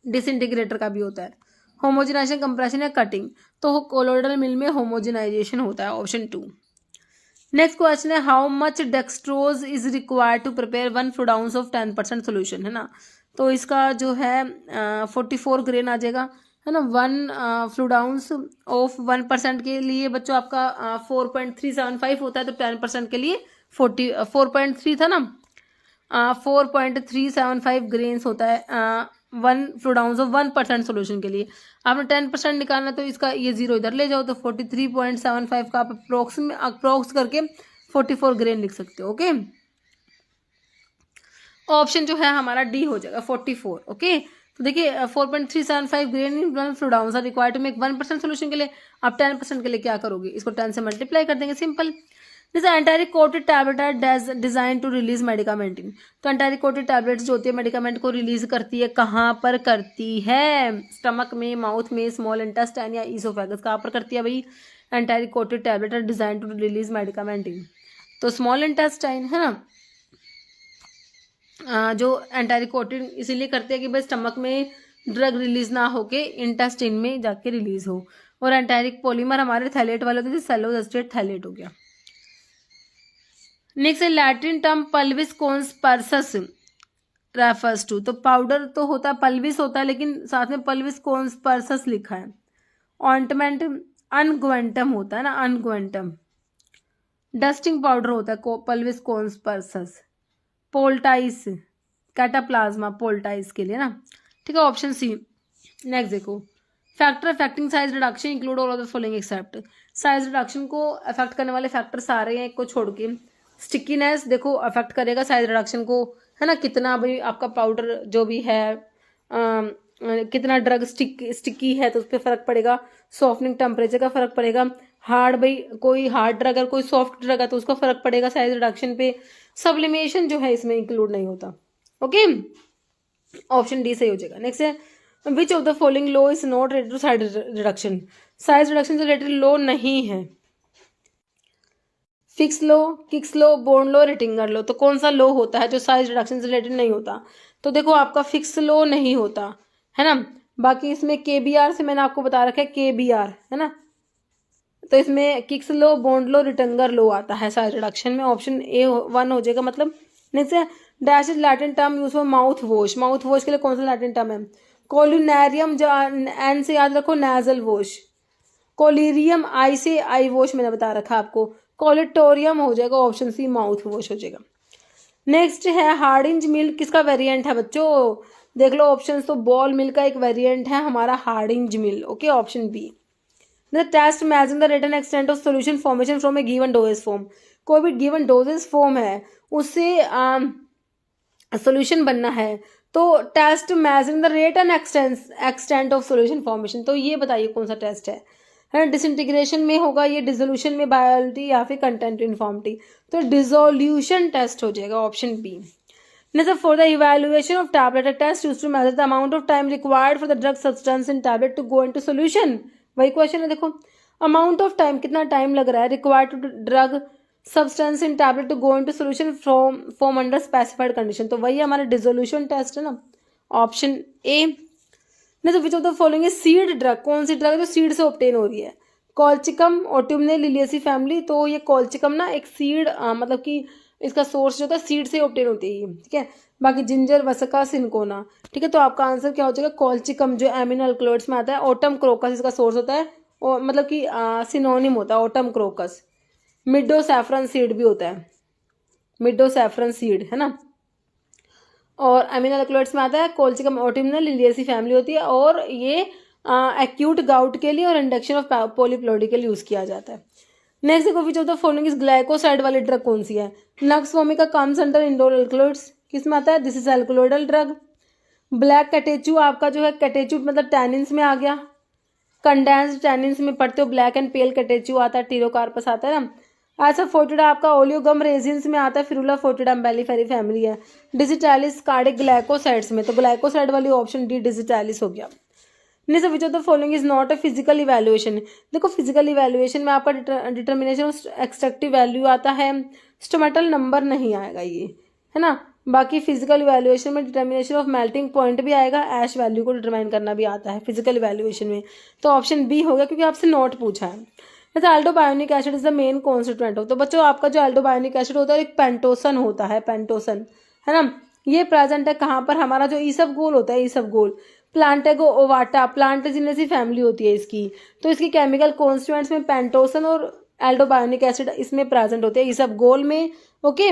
डिसइंटीग्रेटर का भी होता है। होमोजेनाइजेशन, कंप्रेशन या कटिंग, तो कोलोइडल मिल में होमोजेनाइजेशन होता है, ऑप्शन 2। नेक्स्ट क्वेश्चन है how much dextrose is required to prepare 1 fluid ounce of 10% solution, है ना। तो इसका जो है 44 ग्रेन आ जाएगा, है ना। 1 फ्लूइड आउंस ऑफ 1% के लिए बच्चों आपका 4.375 होता है, तो 10% के लिए 4.3 था ना, 4.375 ग्रेन्स होता है 1 फ्लूइड आउंस ऑफ 1% सोल्यूशन के लिए। आपने 10% निकालना तो इसका ये 0 इधर ले जाओ, तो 43.75 का आप अप्रोक्स करके 44 ग्रेन लिख सकते हो। ओके, ऑप्शन जो है हमारा डी हो जाएगा 44। ओके, तो देखिए 4.375 grain in 1 fluid ounce are required to make 1% solution के लिए आप 10% के लिए क्या करोगे, इसको 10 से मल्टीप्लाई कर देंगे, सिंपल। जैसे enteric coated tablet are design to release medicament in, तो एंटारिक कोटेड टैबलेट्स जो होती है मेडिकामेंट को रिलीज करती है, कहाँ पर करती है, स्टमक में, माउथ में, स्मॉल इंटेस्टाइन या ईसोफेगस, कहाँ पर करती है भाई, enteric coated tablet are design to release medicament in, तो स्मॉल इंटेस्टाइन है ना। जो एंटारिक कोटेड इसीलिए करते हैं कि भाई स्टमक में ड्रग रिलीज ना होके इंटेस्टाइन में जाके रिलीज हो। और एंटारिक पॉलीमर हमारे थैलेट वाले होते हैं, सेलोजेस्टेट थैलेट हो गया। नेक्स्ट है लैटिन टर्म पल्विस कॉन्स्पर्सस रेफर्स टू, तो पाउडर तो होता है पल्विस होता है, लेकिन साथ में पल्विस कॉन्स्पर्सस लिखा है। ऑइंटमेंट अनग्वेंटम होता है ना, अनग्वेंटम। डस्टिंग पाउडर होता है पल्विस कॉन्स्पर्सस। पोल्टाइस कैटाप्लाज्मा पोल्टाइस के लिए ना, ठीक है, ऑप्शन सी। नेक्स्ट देखो, factor affecting size reduction include all of the following except, size reduction को अफेक्ट करने वाले फैक्टर सारे हैं एक को छोड़ के। स्टिकीनेस देखो अफेक्ट करेगा साइज रिडक्शन को, है ना, कितना भाई आपका पाउडर जो भी है कितना ड्रग स्टिकी है तो उस पर फर्क पड़ेगा। सॉफ्टनिंग टेम्परेचर का फर्क पड़ेगा। हार्ड भाई कोई हार्ड ड्रग अगर कोई सॉफ्ट ड्रग है तो उसका फर्क पड़ेगा साइज रिडक्शन पे। सब्लिमेशन जो है इसमें इंक्लूड नहीं होता। ओके, ऑप्शन डी सही हो जाएगा। नेक्स्ट है which of the following law is not related to size reduction, size reduction से रिलेटेड लो नहीं है। फिक्स लो, किक्स लो, बोर्न लो, रिटिंगर लो, तो कौन सा लो होता है जो साइज रिडक्शन से रिलेटेड नहीं होता, तो देखो आपका फिक्स लो नहीं होता है ना। बाकी इसमें केबीआर से मैंने आपको बता रखा है केबीआर है ना, तो इसमें किक्स लो, बॉन्ड लो, रिटंगर लो आता है साइज रिडक्शन में, ऑप्शन ए 1 हो जाएगा। मतलब next dash is Latin term use for mouth wash, mouth wash के लिए कौन सा लैटिन टर्म है, कोलिनेरियम, एन से याद रखो नेजल वॉश, कोलिरियम आई से आई वॉश मैंने बता रखा आपको, कोलिटोरियम हो जाएगा, ऑप्शन सी माउथ वॉश हो जाएगा। नेक्स्ट है हार्डिंज मिल्क, किसका वेरिएंट है बच्चों, देख लो ऑप्शन, तो बॉल मिल्क का एक वेरिएंट है हमारा Hardinge mill. Okay, option B. The test measuring the rate and extent of solution formation from a given dosage form, कोई भी गिवन डोजेज फॉर्म है उससे सॉल्यूशन बनना है, तो test measuring the rate and extent of solution formation, तो ये बताइए कौन सा टेस्ट है ना। डिसइंटीग्रेशन में होगा ये, डिसोल्यूशन में बायोलिटी या फिर कंटेंट यूनिफॉर्मिटी, तो डिसोल्यूशन टेस्ट हो जाएगा, option B. Next for the evaluation of tablet, a test used to measure the amount of time required for the drug substance in tablet to go into solution, वही क्वेश्चन है। देखो अमाउंट ऑफ टाइम, कितना टाइम लग रहा है, required to drug substance in tablet to go into solution from under specified condition, तो वही हमारा डिसोल्यूशन टेस्ट है ना, ऑप्शन ए। नहीं तो विच ऑफ द फॉलोइंग है सीड ड्रग, कौन सी ड्रग है जो सीड से ऑब्टेन हो रही है, कॉल्चिकम, ओट्यूमने, लिलियसी फैमिली, तो ये कॉल्चिकम ना एक सीड मतलब कि इसका सोर्स जो था सीड से ऑब्टेन होती है, ठीक है। बाकी जिंजर, वसका, सिंकोना, ठीक है, तो आपका आंसर क्या हो जाएगा, कॉल्चिकम जो एमिनो अल्कलॉइड्स में आता है। ओटम क्रोकस इसका सोर्स होता है, और मतलब कि सिनोनिम होता है ओटम क्रोकस। मिडो सैफरन सीड भी होता है, मिडो सैफरन सीड है ना, और एमिनो अल्कलॉइड्स में आता है। कोल्चिकम ओटिमनल लिलियसी फैमिली होती है, और ये एक्यूट गाउट के लिए और इंडक्शन ऑफ पॉलीप्लोइडी के लिए यूज किया जाता है। नेक्स्ट देखो which of the following is glycoside वाली ड्रग कौन सी है, nux vomica comes under indole alkaloids, किस में आता है, this is alkaloidal drug. Black catechu आपका जो है, कैटेचू मतलब टैनिन्स में आ गया, कंडेंस्ड टैनिन्स में पढ़ते हो, ब्लैक एंड पेल कैटेचू आता है, टीरोकार्पस आता है ना। ऐसा फोर्टिडा आपका ओलियोगम रेजिन्स में आता है, फिरुला फोर्टिडा बेलीफेरी फैमिली है। डिजिटालिस कार्डिक ग्लाइकोसाइड्स में, तो ग्लाइकोसाइड वाली ऑप्शन डी डिजिटालिस हो गया। Next which of the following is not a physical evaluation, देखो फिजिकल इवैल्यूएशन में आपका डिटर्मिनेशन ऑफ एक्सट्रैक्टिव वैल्यू आता है, स्टोमेटल नंबर नहीं आएगा ये, है ना। बाकी फिजिकल इवैल्यूएशन में डिटर्मिनेशन ऑफ मेल्टिंग पॉइंट भी आएगा, ऐश वैल्यू को डिटरमाइन करना भी आता है फिजिकल इवैल्यूएशन में, तो ऑप्शन बी हो गया क्योंकि आपसे नोट पूछा है। जैसे aldobionic acid is the main constituent हो, तो बच्चों आपका जो एल्डोबायोनिक एसिड होता है एक पेंटोसन होता है, पेंटोसन है ना। ये प्रेजेंट है कहाँ पर, हमारा जो ईसबगोल होता है, ईसबगोल, प्लांटेगो ओवाटा, प्लांटेजिनेसी फैमिली होती है इसकी, तो इसकी केमिकल कॉन्स्टिट्यूएंट्स में पेंटोसन और एल्डोबायोनिक एसिड इसमें प्रेजेंट होते हैं ईसबगोल में। ओके,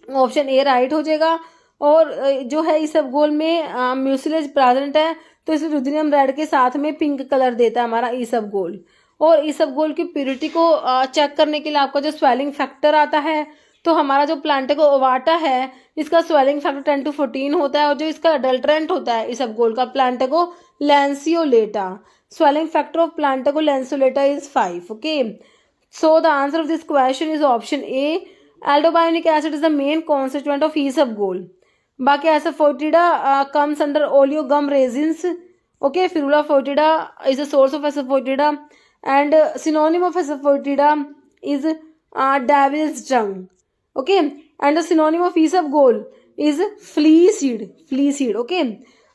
ऑप्शन ए राइट हो जाएगा। और जो है ईसबगोल में म्यूसिलेज प्रेजेंट है, तो इस रुद्रियम रेड के साथ में पिंक कलर देता है हमारा ईसबगोल। और ईसबगोल की प्योरिटी को चेक करने के लिए आपका जो स्वेलिंग फैक्टर आता है, तो हमारा जो प्लांटेगो ओवाटा है इसका स्वेलिंग फैक्टर 10 to 14 होता है, और जो इसका अडल्ट्रेंट होता है ईसबगोल का Plantago lanceolata, swelling factor of Plantago lanceolata is 5। Okay, so the answer of this question is option A, aldobionic acid is the main constituent of isabgol. बाकी asafoetida comes under oleogum resins. Okay, Ferula foetida is the source of asafoetida and synonym of asafoetida is devil's dung. Okay, and the synonym of isabgol is flea seed. Okay,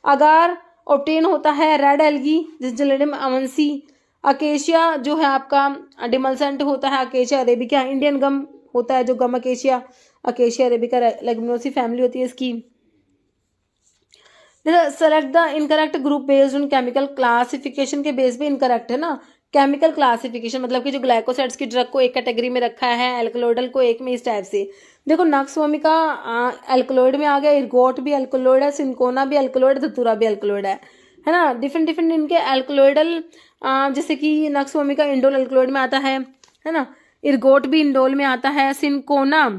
agar obtain होता है रेड एल्गी जिसजिलिडियम अमनसी। अकेशिया जो है आपका डिमल्सेंट होता है अकेशिया अरेबिका। इंडियन गम होता है जो गम अकेशिया अरेबिका लेगुमिनोसी फैमिली होती है इसकी। Select the incorrect group based on chemical classification के बेस पे इनकरेक्ट है ना। केमिकल क्लासिफिकेशन मतलब कि जो ग्लाइकोसाइड्स की ड्रग को एक कैटेगरी में रखा है, एल्कलॉइडल को एक में, इस टाइप से। देखो नक्स वोमिका एल्कलॉइड में आ गया, इर्गोट भी एल्कलॉइड है, सिंकोना भी एल्कलॉइड, धतूरा भी एल्कलॉइड है ना। डिफरेंट डिफरेंट इनके एल्कलॉइडल, जैसे कि नक्स वोमिका इंडोल एल्कलॉइड में आता है ना। इर्गोट भी इंडोल में आता है, सिंकोना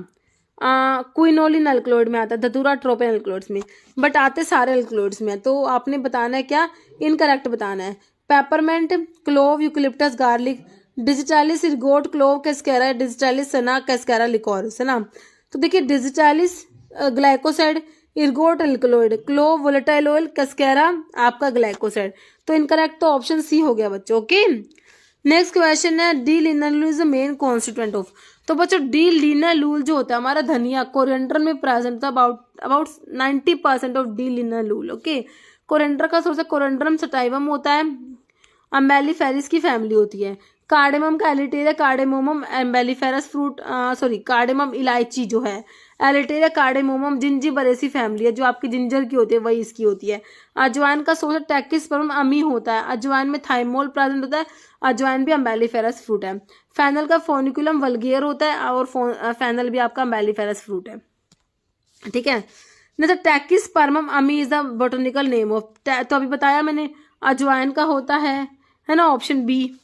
क्विनोलिन एल्कलॉइड में आता है, धतूरा ट्रोपेन एल्कलॉइड्स में, बट आते सारे एल्कलॉइड्स में। तो आपने बताना है क्या, इनकरेक्ट बताना है। Peppermint, clove, eucalyptus, garlic, digitalis, ergot, clove, cascara, digitalis, senna, cascara, liquorice, है ना। तो देखिए digitalis glycoside, ergot alkaloid, clove volatile oil, cascara आपका ग्लाइकोसाइड। तो इनकरेक्ट तो ऑप्शन सी हो गया बच्चों। ओके, नेक्स्ट क्वेश्चन है D linalool is the main constituent of. तो बच्चों डी लिनोलुल जो होता है हमारा धनिया, कोरिएंडर में प्रेजेंट था। About 90% of D linalool. Okay, coriander का सोर्स है कोरिएंडरम सटाइवम होता है, अम्बेलिफेरस की फैमिली होती है। कार्डेमम का एलिटेरिया कार्डेमोमम एम्बेलिफेरस फ्रूट, कार्डेमम इलायची जो है, एलिटेरिया कार्डेमोमम जिंजीबरेसी फैमिली है, जो आपकी जिंजर की होती है वही इसकी होती है। अजवाइन का सोर्स टैकिस्पर्म अमी होता है, अजवाइन में थाइमोल प्रेजेंट होता है, अजवाइन भी अम्बेलिफेरस फ्रूट है। फैनल का फोनिकुलम वल्गियर होता है, और फैनल भी आपका अम्बेलिफेरस फ्रूट है। ठीक है, नहीं टैकिस्पर्मम अमी is the botanical name of, तो अभी बताया मैंने अजवाइन का होता है ना, ऑप्शन बी।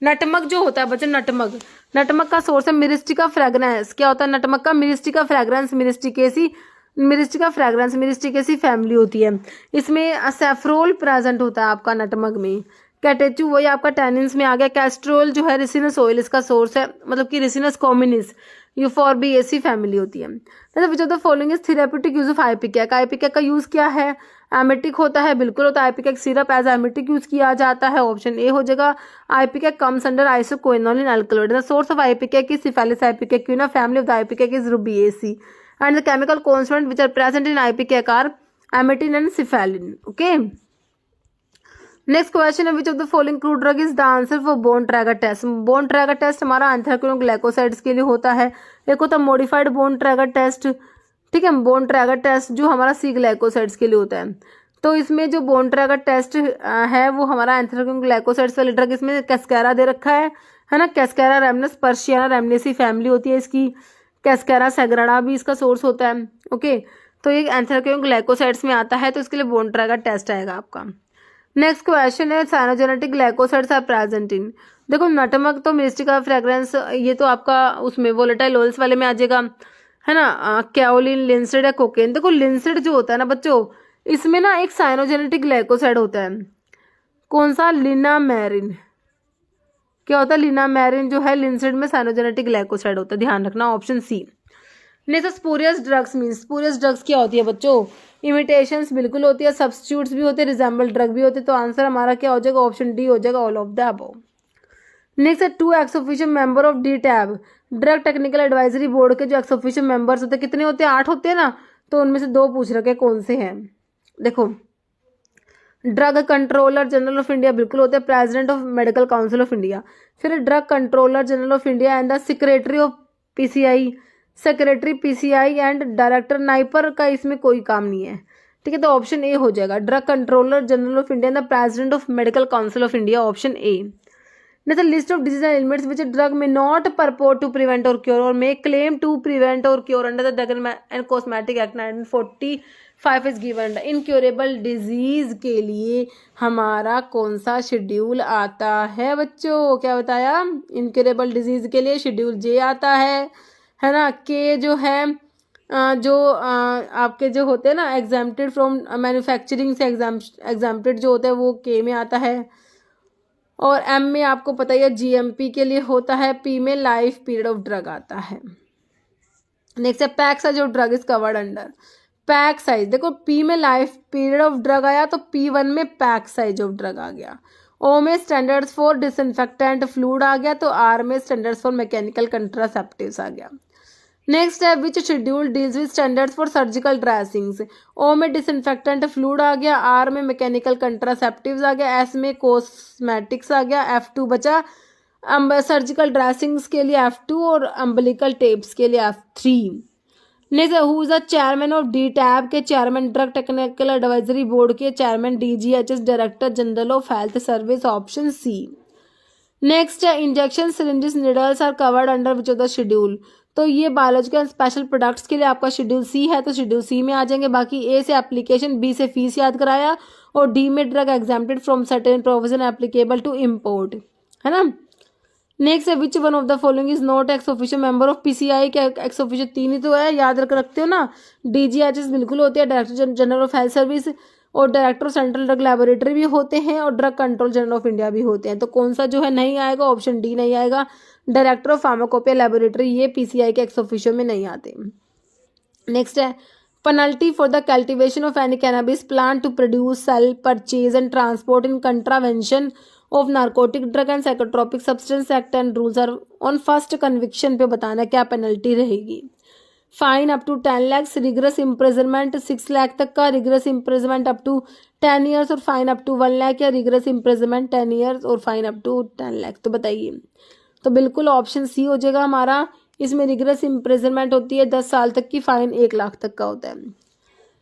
नटमग जो होता है बच्चों, नटमग का सोर्स है मिरिस्टिका फ्रेग्रेंस। क्या होता है नटमग का, मिरिस्टिका फ्रेग्रेंस, मिरिस्टिकेसी फैमिली होती है। इसमें सैफ्रोल प्रेजेंट होता है आपका नटमग में। कैटेचू वही आपका टैनिन्स में आ गया। कैस्ट्रोल जो है रिसिनस ऑयल इसका सोर्स है, मतलब कि रिसिनस कॉम्युनिस यूफॉर्बिएसी फैमिली होती है। Which of the following is therapeutic use of ipecac. Ipecac का यूज क्या है, एमिटिक होता है, बिल्कुल होता है। आइपिकेक सिरप एज एमिटिक यूज किया जाता है, ऑप्शन ए हो जाएगा। आइपिकेक comes under isoquinoline alkaloid. The source of आइपिकेक is syphilis आइपिकेक्विना, family of the आइपिकेक is Rubiaceae, and the chemical constituent which are present in आइपिकेक are एमिटिन and cephaeline. Okay, next question है which of the following crude drug is the answer for bone Trager test. Bone Trager test हमारा एंथ्राक्विनोन ग्लाइकोसाइड्स के लिए होता है। एक होता है मॉडिफाइड बोन ट्रैगर टेस्ट, ठीक है, बोन ट्रैगर टेस्ट जो हमारा सी ग्लाइकोसाइड्स के लिए होता है। तो इसमें जो बोन ट्रैगर टेस्ट है वो हमारा एंथ्राक्विनोन ग्लाइकोसाइड्स वाली ड्रग, इसमें कैस्केरा दे रखा है ना। कैस्केरा रेमनस पर्शियाना रेमनेसी फैमिली होती है इसकी। कैस्केरा सैग्राडा भी इसका सोर्स होता है। ओके, तो ये एंथ्राक्विनोन ग्लाइकोसाइड्स में आता है, तो इसके लिए बोन ट्रैगर टेस्ट आएगा आपका। नेक्स्ट क्वेश्चन है cyanogenetic glycosides are present in. देखो नटमग तो मिरिस्टिका फ्रेग्रेंस, ये तो आपका उसमें वोलेटाइल ऑयल्स वाले में आ जाएगा, है ना। कैओलिन, लिंसिड या कोकेन। देखो लिंसिड जो होता है ना बच्चों, इसमें ना एक साइनोजेनेटिक ग्लाइकोसाइड होता है। कौन सा, लिनामेरिन। क्या होता है, लिनामेरिन जो है लिंसिड में साइनोजेनेटिक ग्लाइकोसाइड होता है, ध्यान रखना, option C. Next spurious drugs means, spurious drugs क्या होती है बच्चों, इमिटेशंस बिल्कुल होती है, सब्स्टिट्यूट्स भी होते हैं, रिजेंबल ड्रग भी होते हैं। तो आंसर हमारा क्या हो जाएगा, ऑप्शन डी हो जाएगा, all of the above. Next है 2 x official member of D tab, drug technical advisory board के जो एक्स ऑफिशियल मेंबर्स होते हैं कितने होते हैं, 8 होते हैं ना। तो उनमें से 2 पूछ रखे कौन से हैं। देखो drug controller general of India बिल्कुल होते हैं, president of medical council of India, फिर drug controller general of India and the secretary of PCI, secretary PCI and director. NIPER का इसमें कोई काम नहीं है, ठीक है। तो ऑप्शन ए हो जाएगा, drug controller general of India and the president of medical council of India, option A. Next, a list of diseases and ailments which a drug may not purport to prevent or cure or may claim to prevent or cure under the Drug and Cosmetic Act 1945 is given. incurable disease के लिए हमारा कौन सा शेड्यूल आता है बच्चों? क्या बताया? incurable disease के लिए शेड्यूल जे आता है ना? के जो है आपके जो होते हैं ना एग्जाम्प्टेड फ्रॉम मैन्युफैक्चरिंग से एग्जाम्प्टेड जो होता है वो के में आता है, और एम में आपको पता ही है जीएमपी के लिए होता है, पी में लाइफ पीरियड ऑफ ड्रग आता है। नेक्स्ट है pack size of drug is covered under. Pack size देखो, पी में लाइफ पीरियड ऑफ ड्रग आया तो P1 में पैक साइज ऑफ ड्रग आ गया, ओ में स्टैंडर्ड्स फॉर डिसइंफेक्टेंट फ्लूइड आ गया, तो आर में स्टैंडर्ड्स फॉर मैकेनिकल कंट्रासेप्टिव्स आ गया। नेक्स्ट है which schedule deals with standards for surgical dressings. O में डिसइंफेक्टेंट फ्लूइड आ गया, आर में मैकेनिकल कंट्रासेप्टिव्स आ गया, एस में कॉस्मेटिक्स आ गया, F2 बचा सर्जिकल ड्रेसिंग्स के लिए F2 और अम्बिलिकल टेप्स के लिए F3। Next who is the chairman of DTAB के chairman, drug technical advisory board के chairman, DGHS director general of health service, option C. Next है injection syringes needles are covered under which of the schedule. तो ये बायोलॉजिकल स्पेशल प्रोडक्ट्स के लिए आपका शेड्यूल सी है, तो शेड्यूल सी में आ जाएंगे। बाकी ए से एप्लीकेशन, बी से फीस याद कराया, और डी में drug exempted from certain provision applicable to import, है ना। नेक्स्ट है which one of the following is not ex official member of PCI के एक्स ऑफिशियल 3 ही तो है, याद रखते हो ना। DGHS बिल्कुल होते हैं, director general of health service और director of central drug laboratory भी होते हैं, और drug control general of India भी होते हैं। तो कौन सा जो है नहीं आएगा? ऑप्शन डी नहीं आएगा, डायरेक्टर ऑफ फार्माकोपिया लेबोरेटरी, ये PCI के एक्स ऑफिशियो में नहीं आते। नेक्स्ट है penalty for the cultivation of any cannabis plant to produce, sale, purchase and transport in contravention of narcotic drug and psychotropic substance act and rules are on first conviction पे बताना क्या पेनल्टी रहेगी। Fine up to 10 lakh, rigorous imprisonment 6 lakh तक का, rigorous imprisonment up to 10 years और फाइन अप टू 1 लाख, या रिगरस इम्प्रिजनमेंट 10 ईयर्स और फाइन अप टू 10 लाख। तो बताइए, तो बिल्कुल ऑप्शन सी हो जाएगा हमारा। इसमें रिगरस इम्प्रिजनमेंट होती है 10 साल तक की, फाइन 1 लाख तक का होता है।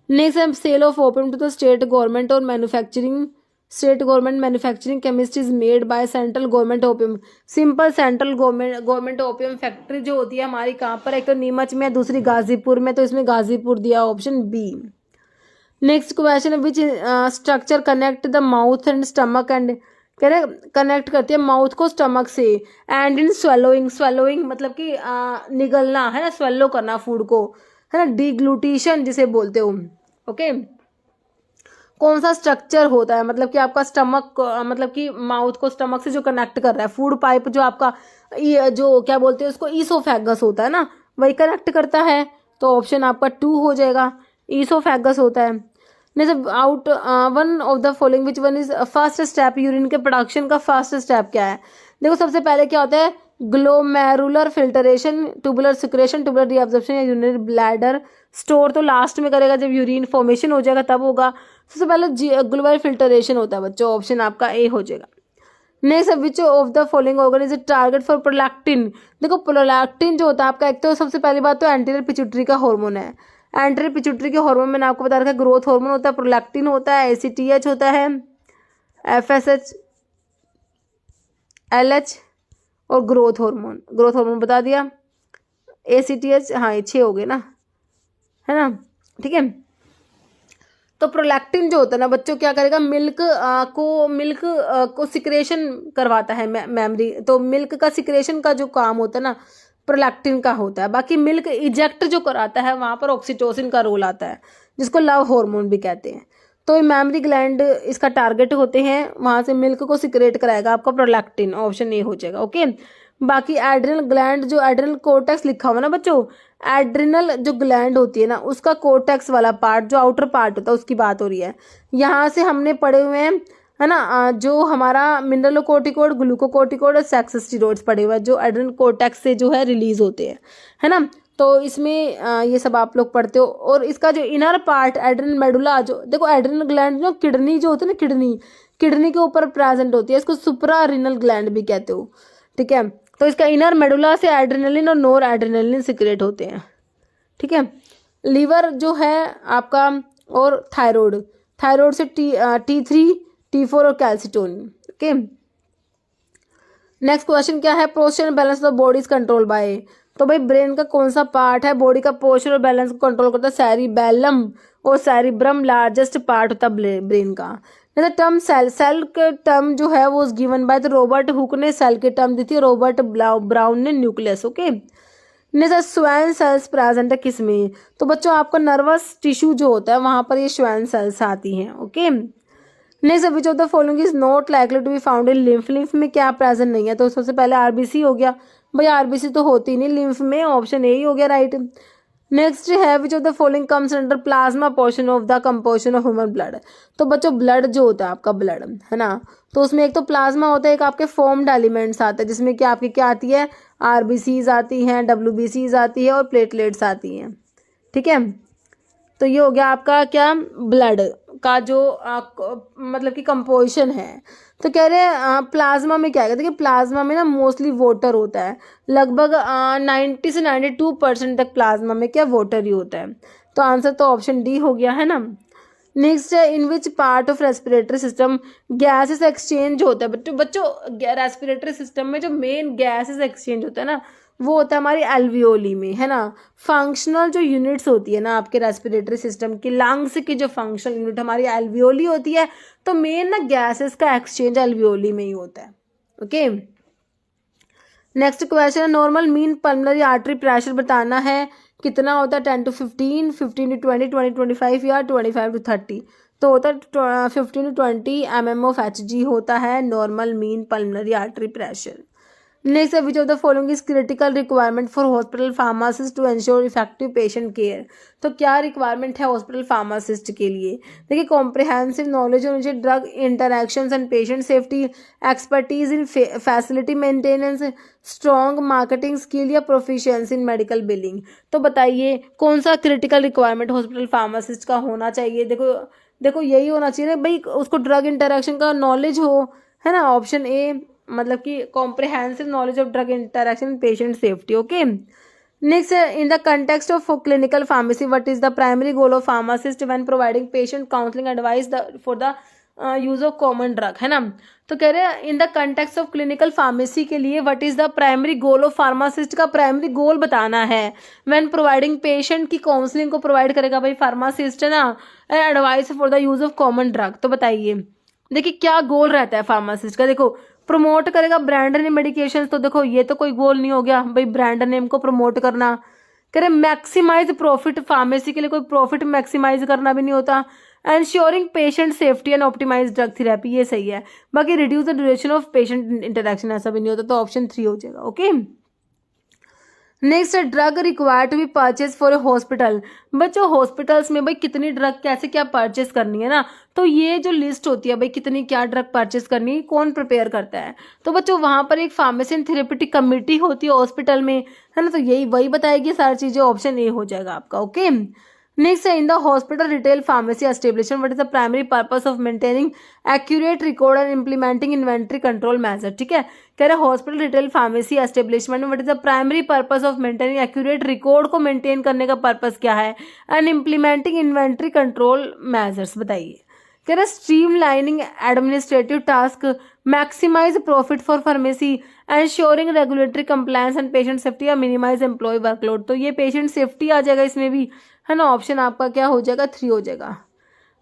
नेक्स्ट है sale of opium to the state government और manufacturing, state government manufacturing chemist is made by central government opium. Simple, central government opium factory जो होती है हमारी कहाँ पर, एक तो नीमच में, दूसरी गाजीपुर में, तो इसमें गाजीपुर दिया, option B. Next question, which structure connect the mouth and stomach and, कह रहे कनेक्ट करती है माउथ को स्टमक से, एंड इन स्वेलोइंग, स्वेलोइंग मतलब कि निगलना है ना, स्वेलो करना फूड को, है ना, डिग्लूटिशन जिसे बोलते हो। ओके, कौन सा स्ट्रक्चर होता है, मतलब कि आपका स्टमक, मतलब कि माउथ को स्टमक से जो कनेक्ट कर रहा है, फूड पाइप जो आपका जो क्या बोलते हैं उसको, ईसोफेगस होता है ना, वही कनेक्ट करता है। तो ऑप्शन आपका 2 हो जाएगा, ईसोफेगस होता है। नहीं, out one of the following which one is first step, urine के प्रोडक्शन का फर्स्ट स्टेप क्या है? देखो सबसे पहले क्या होता है, glomerular filtration, tubular secretion, tubular reabsorption या यूरिनरी ब्लैडर स्टोर तो लास्ट में करेगा, जब यूरिन फॉर्मेशन हो जाएगा तब होगा। सबसे पहले ग्लोमेरुलर फिल्टरेशन होता है बच्चों, ऑप्शन आपका ए हो जाएगा। Next, which of the following organ is target for prolactin. देखो प्रोलैक्टिन जो होता है आपका, एक तो सबसे पहली बात तो एंटीरियर पिट्यूटरी का हार्मोन है। एंटीरियर पिट्यूटरी के हार्मोन मैंने आपको बता रखा है, ग्रोथ हार्मोन होता है, प्रोलैक्टिन होता है, ACTH होता है, FSH, LH और ग्रोथ हार्मोन बता दिया, ACTH, हाँ ये 6 हो गए ना, है ना, ठीक है। तो प्रोलैक्टिन जो होता है ना बच्चों, क्या करेगा, मिल्क को सिक्रेशन करवाता है मेमरी, तो मिल्क का सिक्रेशन का जो काम होता है ना प्रोलैक्टिन का होता है। बाकी मिल्क इजेक्ट जो कराता है वहाँ पर ऑक्सीटोसिन का रोल आता है, जिसको लव हार्मोन भी कहते हैं। तो मेमरी ग्लैंड इसका टारगेट होते हैं, वहाँ से मिल्क को सिक्रेट कराएगा आपका प्रोलैक्टिन, ऑप्शन ए हो जाएगा। ओके, बाकी एड्रिनल ग्लैंड, जो एड्रिनल कोर्टेक्स लिखा हुआ ना बच्चों, एड्रिनल जो ग्लैंड होती है ना उसका कोर्टेक्स वाला पार्ट, जो आउटर पार्ट होता है उसकी बात हो रही है। यहाँ से हमने पढ़े हुए हैं, है ना, जो हमारा मिनरलोकोर्टिकोड, ग्लूकोकोर्टिकोड और सेक्स स्टीरॉइड्स पड़े हुए हैं, जो एड्रिनल कोर्टेक्स से जो है रिलीज होते हैं, है ना। तो इसमें ये सब आप लोग पढ़ते हो। और इसका जो इनर पार्ट एड्रिनल मेडुला, जो देखो एड्रिनल ग्लैंड जो किडनी जो होती है ना, किडनी के ऊपर प्रेजेंट होती है, इसको सुप्रा रिनल ग्लैंड भी कहते हो, ठीक है। तो इसका इनर मेडुला से एड्रेनलिन और नोर एड्रेनलिन सिक्रेट होते हैं, ठीक है। लीवर जो है आपका, और थायराइड से T3, T4 और कैल्सिटोनिन। ओके, नेक्स्ट क्वेश्चन क्या है, posture and balance of the body is control by. तो भाई ब्रेन का कौन सा पार्ट है बॉडी का पोस्चर और बैलेंस को कंट्रोल करता है, सेरिबेलम और सेरिब्रम लार्जेस्ट पार्ट होता है ब्रेन का। जैसे टर्म सेल, सेल के टर्म जो है वो गिवन बाय, तो रॉबर्ट हुक ने सेल के टर्म दी थी, रॉबर्ट ब्राउन ने न्यूक्लियस। ओके, श्वैन सेल्स प्रेजेंट है किसमें, तो बच्चों आपका नर्वस टिश्यू जो होता है वहां पर ये श्वैन सेल्स आती हैं। Okay, next which of the following is not likely to be found in lymph, lymph में क्या प्रेजेंट नहीं है, तो सबसे पहले आरबीसी हो गया, भाई आरबीसी तो होती नहीं लिम्फ में, ऑप्शन ए ही हो गया राइट। नेक्स्ट है which of the following comes under plasma portion of the composition of human blood, तो बच्चों ब्लड जो होता है आपका ब्लड है ना, तो उसमें एक तो प्लाज्मा होता है, एक आपके फॉर्म्ड एलिमेंट्स आते हैं जिसमें कि आपकी क्या आती है, आरबीसीज आती हैं, डब्ल्यूबीसीज आती है और प्लेटलेट्स आती हैं। ठीक है, तो ये हो गया आपका क्या, ब्लड का जो मतलब कि कंपोजिशन है। तो कह रहे हैं प्लाज्मा में क्या है, देखिए प्लाज्मा में ना मोस्टली वाटर होता है, लगभग 90 से 92% तक प्लाज्मा में क्या वाटर ही होता है, तो आंसर तो ऑप्शन डी हो गया है ना। नेक्स्ट है in which part of respiratory system gases exchange होता है, बच्चों रेस्पिरेटरी सिस्टम में जो मेन गैसेस एक्सचेंज होता है ना वो होता है हमारी एल्वियोली में, है ना। फंक्शनल जो यूनिट्स होती है ना आपके रेस्पिरेटरी सिस्टम की, लंग्स की जो फंक्शनल यूनिट हमारी एल्वियोली होती है, तो मेन ना गैसेस का एक्सचेंज एल्वियोली में ही होता है। ओके, नेक्स्ट क्वेश्चन है normal mean pulmonary artery pressure बताना है, कितना होता है 10 to 15, 15 to 20, 20 to 25 या 25 to 30, तो होता है 15 to 20 mm of Hg होता है normal mean pulmonary artery pressure. Next है which of the following is critical requirement for hospital pharmacist to ensure effective patient care, तो क्या रिक्वायरमेंट है हॉस्पिटल फार्मासिस्ट के लिए, देखिए कॉम्प्रिहेंसिव नॉलेज होनी चाहिए, drug interactions and patient safety, expertise in facility maintenance, strong marketing skill या प्रोफिशिएंसी इन मेडिकल बिलिंग। तो बताइए कौन सा क्रिटिकल रिक्वायरमेंट हॉस्पिटल फार्मासिस्ट का होना चाहिए, देखो यही होना चाहिए ना भाई, उसको ड्रग इंटरैक्शन का नॉलेज हो, है ना, ऑप्शन ए, मतलब कि comprehensive knowledge of drug interaction patient safety. Okay, next in the context of clinical pharmacy what is the primary goal of pharmacist when providing patient counselling advice for the use of common drug, है ना। तो कह रहे हैं in the context of clinical pharmacy के लिए what is the primary goal of pharmacist का प्राइमरी गोल बताना है, व्हेन प्रोवाइडिंग पेशेंट की काउंसलिंग को प्रोवाइड करेगा भाई फार्मासिस्ट, है ना, advice for the use of common drug. तो बताइए देखिए क्या गोल रहता है फार्मासिस्ट का, देखो प्रमोट करेगा ब्रांड नेम मेडिकेशन, तो देखो ये तो कोई गोल नहीं हो गया भाई ब्रांड नेम को प्रमोट करना। करे मैक्सिमाइज प्रॉफिट, फार्मेसी के लिए कोई प्रॉफिट मैक्सिमाइज करना भी नहीं होता। Ensuring patient safety and optimize drug therapy, ये सही है। बाकी reduce the duration of patient interaction, ऐसा भी नहीं होता, तो ऑप्शन 3 हो जाएगा। Okay, next drug required to be purchase for a hospital, बच्चों हॉस्पिटल्स में भाई कितनी ड्रग कैसे क्या परचेज करनी है ना, तो ये जो लिस्ट होती है भाई कितनी क्या ड्रग परचेज करनी है कौन प्रिपेयर करता है, तो बच्चों वहां पर एक फार्मेसी एंड थेरेप्यूटिक कमेटी होती है हॉस्पिटल में, है ना, तो यही वही बताएगी सारी चीजें, ऑप्शन ए हो जाएगा आपका। Okay, next in the hospital retail pharmacy establishment what is the primary purpose of maintaining accurate record and implementing inventory control measure. ठीक है, कह रहे हॉस्पिटल रिटेल फार्मेसी एस्टेब्लिशमेंट में what is the primary purpose of maintaining accurate record को मेंटेन करने का पर्पस क्या है, and implementing inventory control measures बताइए। कह रहे streamlining administrative task, maximize profit for pharmacy, ensuring regulatory compliance and patient safety या मिनिमाइज एम्प्लॉय वर्कलोड, तो ये पेशेंट सेफ्टी आ जाएगा इसमें भी, है ना, ऑप्शन आपका क्या हो जाएगा 3 हो जाएगा।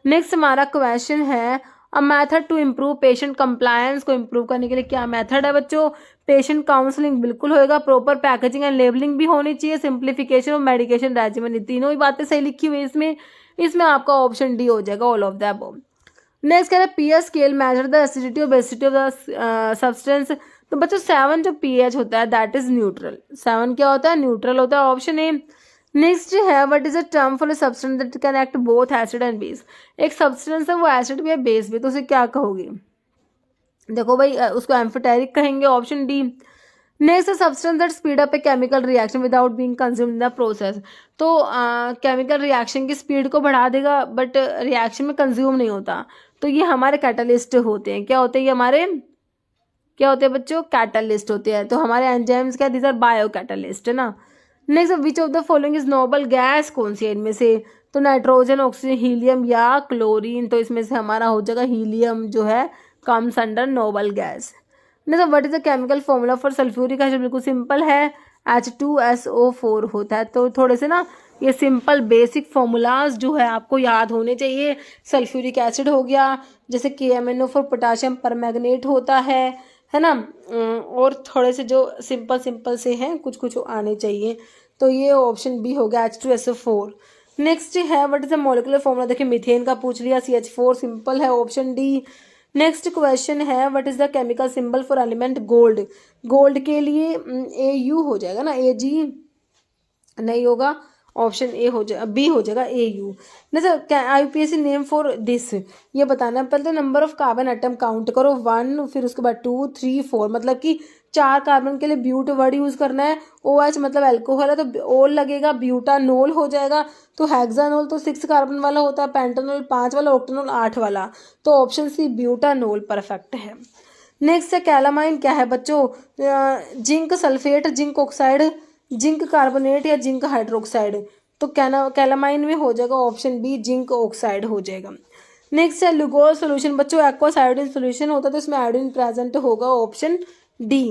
नेक्स्ट हमारा क्वेश्चन है a method to improve patient compliance, को इम्प्रूव करने के लिए क्या मेथड है बच्चों, पेशेंट काउंसलिंग बिल्कुल होएगा, प्रॉपर पैकेजिंग एंड लेबलिंग भी होनी चाहिए, सिंप्लीफिकेशन ऑफ मेडिकेशन रेजिमेन, तीनों ही बातें सही लिखी हुई इसमें आपका ऑप्शन डी हो जाएगा all of the above. Next कह रहे हैं pH scale measure the acidity और बेसिडिटी ऑफ द सब्सटेंस, तो बच्चों 7 जो पीएच होता है दैट इज न्यूट्रल, 7 क्या होता है न्यूट्रल होता है, ऑप्शन ए। नेक्स्ट है what is a term for a substance that can act both acid and base, एक सब्सटेंस है वो एसिड भी है बेस भी, तो उसे क्या कहोगे, देखो भाई उसको एम्फोटेरिक कहेंगे, option D. Next substance that speed up a chemical reaction without being consumed in the process, तो केमिकल रिएक्शन की स्पीड को बढ़ा देगा बट रिएक्शन में कंज्यूम नहीं होता, तो ये हमारे कैटलिस्ट होते हैं, क्या होते हैं ये हमारे क्या होते हैं बच्चों, कैटलिस्ट होते हैं, तो हमारे एंजाइम्स क्या, दीज आर बायो कैटलिस्ट, है ना। Next which of the following is noble gas, कौन सी है इनमें से, तो नाइट्रोजन, ऑक्सीजन, हीलियम या क्लोरीन, तो इसमें से हमारा हो जाएगा हीलियम जो है कम्स अंडर नोबल गैस। नहीं, तो what is the chemical formula for sulphuric acid? बिल्कुल सिंपल है, H2SO4 होता है। तो थोड़े से ना ये सिंपल बेसिक फॉर्मूलाज जो है आपको याद होने चाहिए। सल्फ्यूरिक एसिड हो गया, जैसे KMnO फॉर पोटाशियम परमैंगनेट होता है ना। और थोड़े से जो सिंपल सिंपल से हैं कुछ कुछ आने चाहिए। तो ये ऑप्शन बी हो गया H2SO4। नेक्स्ट है what is the molecular formula? देखिए मिथेन का पूछ लिया, CH4 सिंपल है, ऑप्शन डी। नेक्स्ट क्वेश्चन है what is the chemical symbol for element gold? Gold के लिए AU हो जाएगा ना, AG नहीं होगा, ऑप्शन ए हो जाएगा, बी हो जाएगा AU। नहीं sir, IUPAC name for this ये बताना है। पहले तो number of carbon atom count करो, 1, फिर उसके बाद 2, 3, 4, मतलब कि 4 कार्बन के लिए ब्यूट वर्ड यूज करना है। OH मतलब अल्कोहल है तो ओल लगेगा, ब्यूटानोल हो जाएगा। तो हेक्सानोल तो 6 कार्बन वाला होता है, पेंटानोल 5 वाला, ऑक्टेनोल 8 वाला। तो ऑप्शन सी ब्यूटानोल परफेक्ट है। नेक्स्ट है कैलामाइन क्या है बच्चों? Zinc sulphate, zinc oxide, zinc carbonate या जिंक हाइड्रोक्साइड? तो कैलामाइन में हो जाएगा ऑप्शन बी, जिंक ऑक्साइड हो जाएगा। नेक्स्ट है लुगोल सोल्यूशन बच्चों, एक्वस आयोडीन सोल्यूशन होता है तो इसमें आयोडीन प्रेजेंट होगा, option D.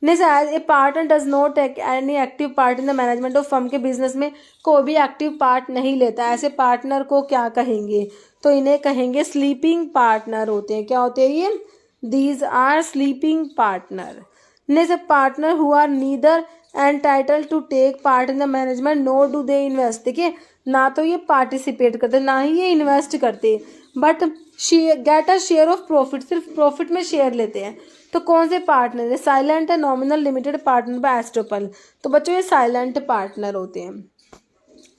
Next as a partner does not take any active part in the management of firm के बिजनेस में कोई भी एक्टिव पार्ट नहीं लेता, ऐसे पार्टनर को क्या कहेंगे? तो इन्हें कहेंगे स्लीपिंग पार्टनर होते हैं। क्या होते हैं ये? These are sleeping partner. Next partner who are neither entitled to take part in the management nor do they invest. देखिए ना तो ये पार्टिसिपेट करते ना ही ये इन्वेस्ट करते, but get a share of profit, सिर्फ प्रॉफिट में शेयर लेते हैं। तो कौन से पार्टनर है? साइलेंट है, nominal, limited partner by estoppel. तो बच्चों ये साइलेंट पार्टनर होते हैं।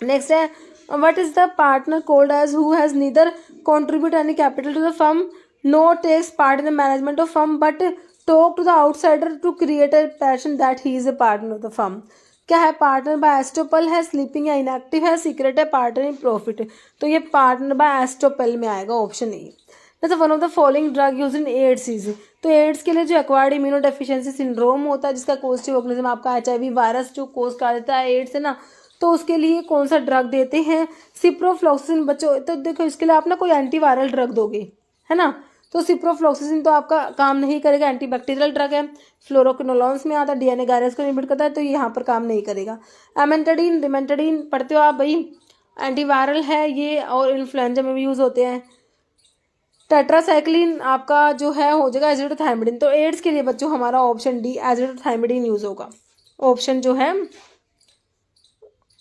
नेक्स्ट है what is the partner called as who has neither contribute any capital to the firm no takes part in the management of firm but talk to the outsider to create a passion that he is a partner of the firm. क्या है? पार्टनर बाय एस्ट्रोपल है, स्लीपिंग या इनएक्टिव है, सीक्रेट है, पार्टनर इन प्रॉफिट। तो ये पार्टनर बाय एस्ट्रोपल में आएगा, ऑप्शन ए। तो one of the following drug use in AIDS is. तो एड्स के लिए जो एक्वायर्ड इम्यूनो डेफिशिएंसी सिंड्रोम होता है जिसका कोस्टिव ऑर्गेनिज्म आपका HIV वायरस जो कोज कर देता है एड्स है ना, तो उसके लिए कौन सा ड्रग देते हैं? सिप्रोफ्लॉक्सिसिन बच्चों। तो देखो इसके लिए आप ना कोई एंटीवायरल ड्रग दोगे है ना, तो सिप्रोफ्लॉक्सिसिन तो आपका काम नहीं करेगा, एंटीबैक्टीरियल ड्रग है, फ्लोरोक्विनोलॉन्स में आता है, DNA गायरस को इनहिबिट करता है, तो यहाँ पर काम नहीं करेगा। एमेंटाडीन, रिमेंटाडीन पढ़ते हो आप भाई, एंटीवायरल है ये और इन्फ्लुएंजा में भी यूज होते हैं। टेट्रासाइक्लिन आपका जो है हो जाएगा एजिडोथाइमिडीन। तो एड्स के लिए बच्चों हमारा ऑप्शन डी एजिडोथाइमिडीन यूज होगा, ऑप्शन जो है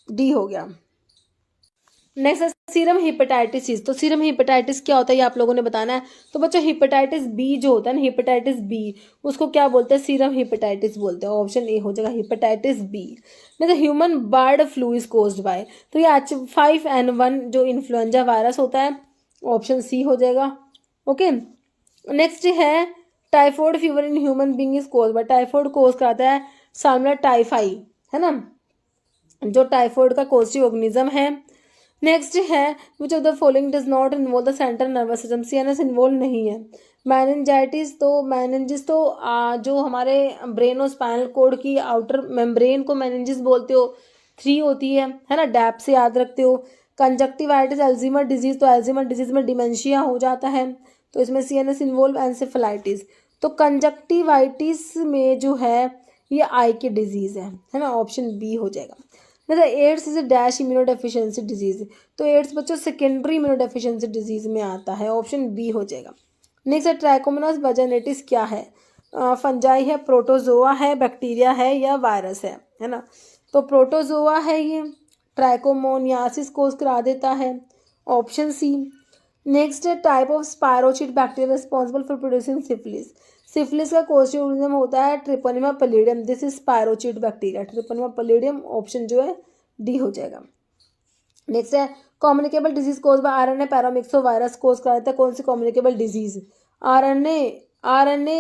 डी हो गया। नेक्स्ट है सीरम हेपेटाइटिस। तो सीरम हेपेटाइटिस क्या होता है ये आप लोगों ने बताना है। तो बच्चों हेपेटाइटिस बी जो होता है ना, हेपेटाइटिस बी, उसको क्या बोलते हैं? सीरम हेपेटाइटिस बोलते हैं, ऑप्शन ए हो जाएगा हेपेटाइटिस बी। नहीं तो human bird flu is caused by, तो ये H5N1 जो इन्फ्लुएंजा वायरस होता है, ऑप्शन सी हो जाएगा। ओके नेक्स्ट है typhoid fever in human being is caused by. Typhoid cause कराता है सामने टाइफाई है ना, जो टाइफॉइड का कोस्टिव ऑर्गेनिज्म है। नेक्स्ट है which of the following does not involve the central nervous system. CNS involve नहीं है। मैनेंजाइटिस, तो मैनेंजिस तो जो हमारे ब्रेन और स्पाइनल कोड की आउटर मेम्ब्रेन को मैनेंजिस बोलते हो, 3 होती है ना, डैप से याद रखते हो। कंजक्टिवाइटिस, अल्जीमर डिजीज, तो अल्जीमर डिजीज में डिमेंशिया हो जाता है, तो इसमें CNS इन्वॉल्व। एंसेफेलाइटिस, तो कंजक्टिवाइटिस में जो है ये आई की डिजीज है ना, ऑप्शन बी हो जाएगा। मतलब AIDS is dash immunodeficiency disease, तो एड्स बच्चों सेकेंडरी इम्यूनो डेफिशिएंसी डिजीज में आता है, ऑप्शन बी हो जाएगा। नेक्स्ट है ट्राइकोमोनास वाजाइनेटिस क्या है? फंजाई है, प्रोटोजोआ है, बैक्टीरिया है या वायरस है ना। तो प्रोटोजोआ है ये, ट्राइकोमोनियासिस कोज करा देता है, ऑप्शन सी। नेक्स्ट है type of spirochete bacteria responsible for producing syphilis. Syphilis का कोस्टिव ऑर्गेनिज्म होता है Treponema pallidum, this is spirochete bacteria, Treponema pallidum, option जो है डी हो जाएगा। नेक्स्ट है communicable disease cause by RNA paramyxo virus cause कराता है कौन सी communicable disease? RNA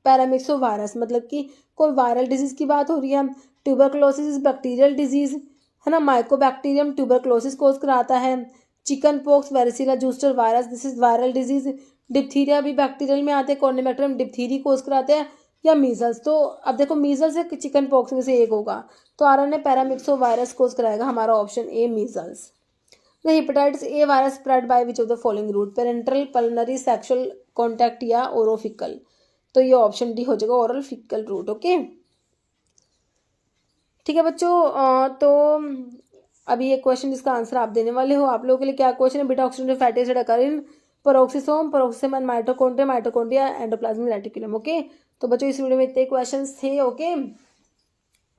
paramyxo virus, मतलब कि कोई वायरल डिजीज की बात हो रही है। ट्यूबरक्लोसिस बैक्टीरियल डिजीज है ना, माइकोबैक्टीरियम ट्यूबरक्लोसिस कोज कराता है। Chicken pox, वेरिसिला zoster virus, this is viral disease. Diphtheria भी बैक्टीरियल में आते हैं, कॉर्निबैक्टीरियम डिप्थीरी कोज कराते हैं, या मीजल्स। तो अब देखो मीजल्स या चिकन पॉक्स में से एक होगा, तो RNA पैरामिक्सो वायरस कोज कराएगा हमारा option A measles. Hepatitis A virus spread by which of the following route? Parenteral, pulmonary, sexual contact या ओरोफिकल? तो ये ऑप्शन डी हो जाएगा ओरल फीकल रूट। ओके, ठीक है बच्चों। तो अभी ये क्वेश्चन जिसका आंसर आप देने वाले हो, आप लोगों के लिए क्या क्वेश्चन है, beta oxidative fatty acid occur in peroxisome and mitochondria endoplasmic reticulum. Okay, तो बच्चों इस वीडियो में इतने क्वेश्चंस थे। ओके,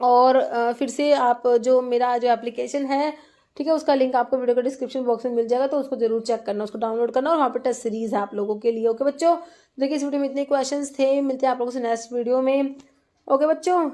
और फिर से आप जो मेरा जो एप्लीकेशन है, ठीक है, उसका लिंक आपको वीडियो के डिस्क्रिप्शन बॉक्स में मिल जाएगा, तो उसको जरूर चेक करना, उसको डाउनलोड करना, और वहाँ पे टेस्ट सीरीज है आप लोगों के लिए। ओके बच्चों, देखिए इस वीडियो में इतने क्वेश्चंस थे, मिलते हैं आप लोगों से नेक्स्ट वीडियो में। ओके बच्चों।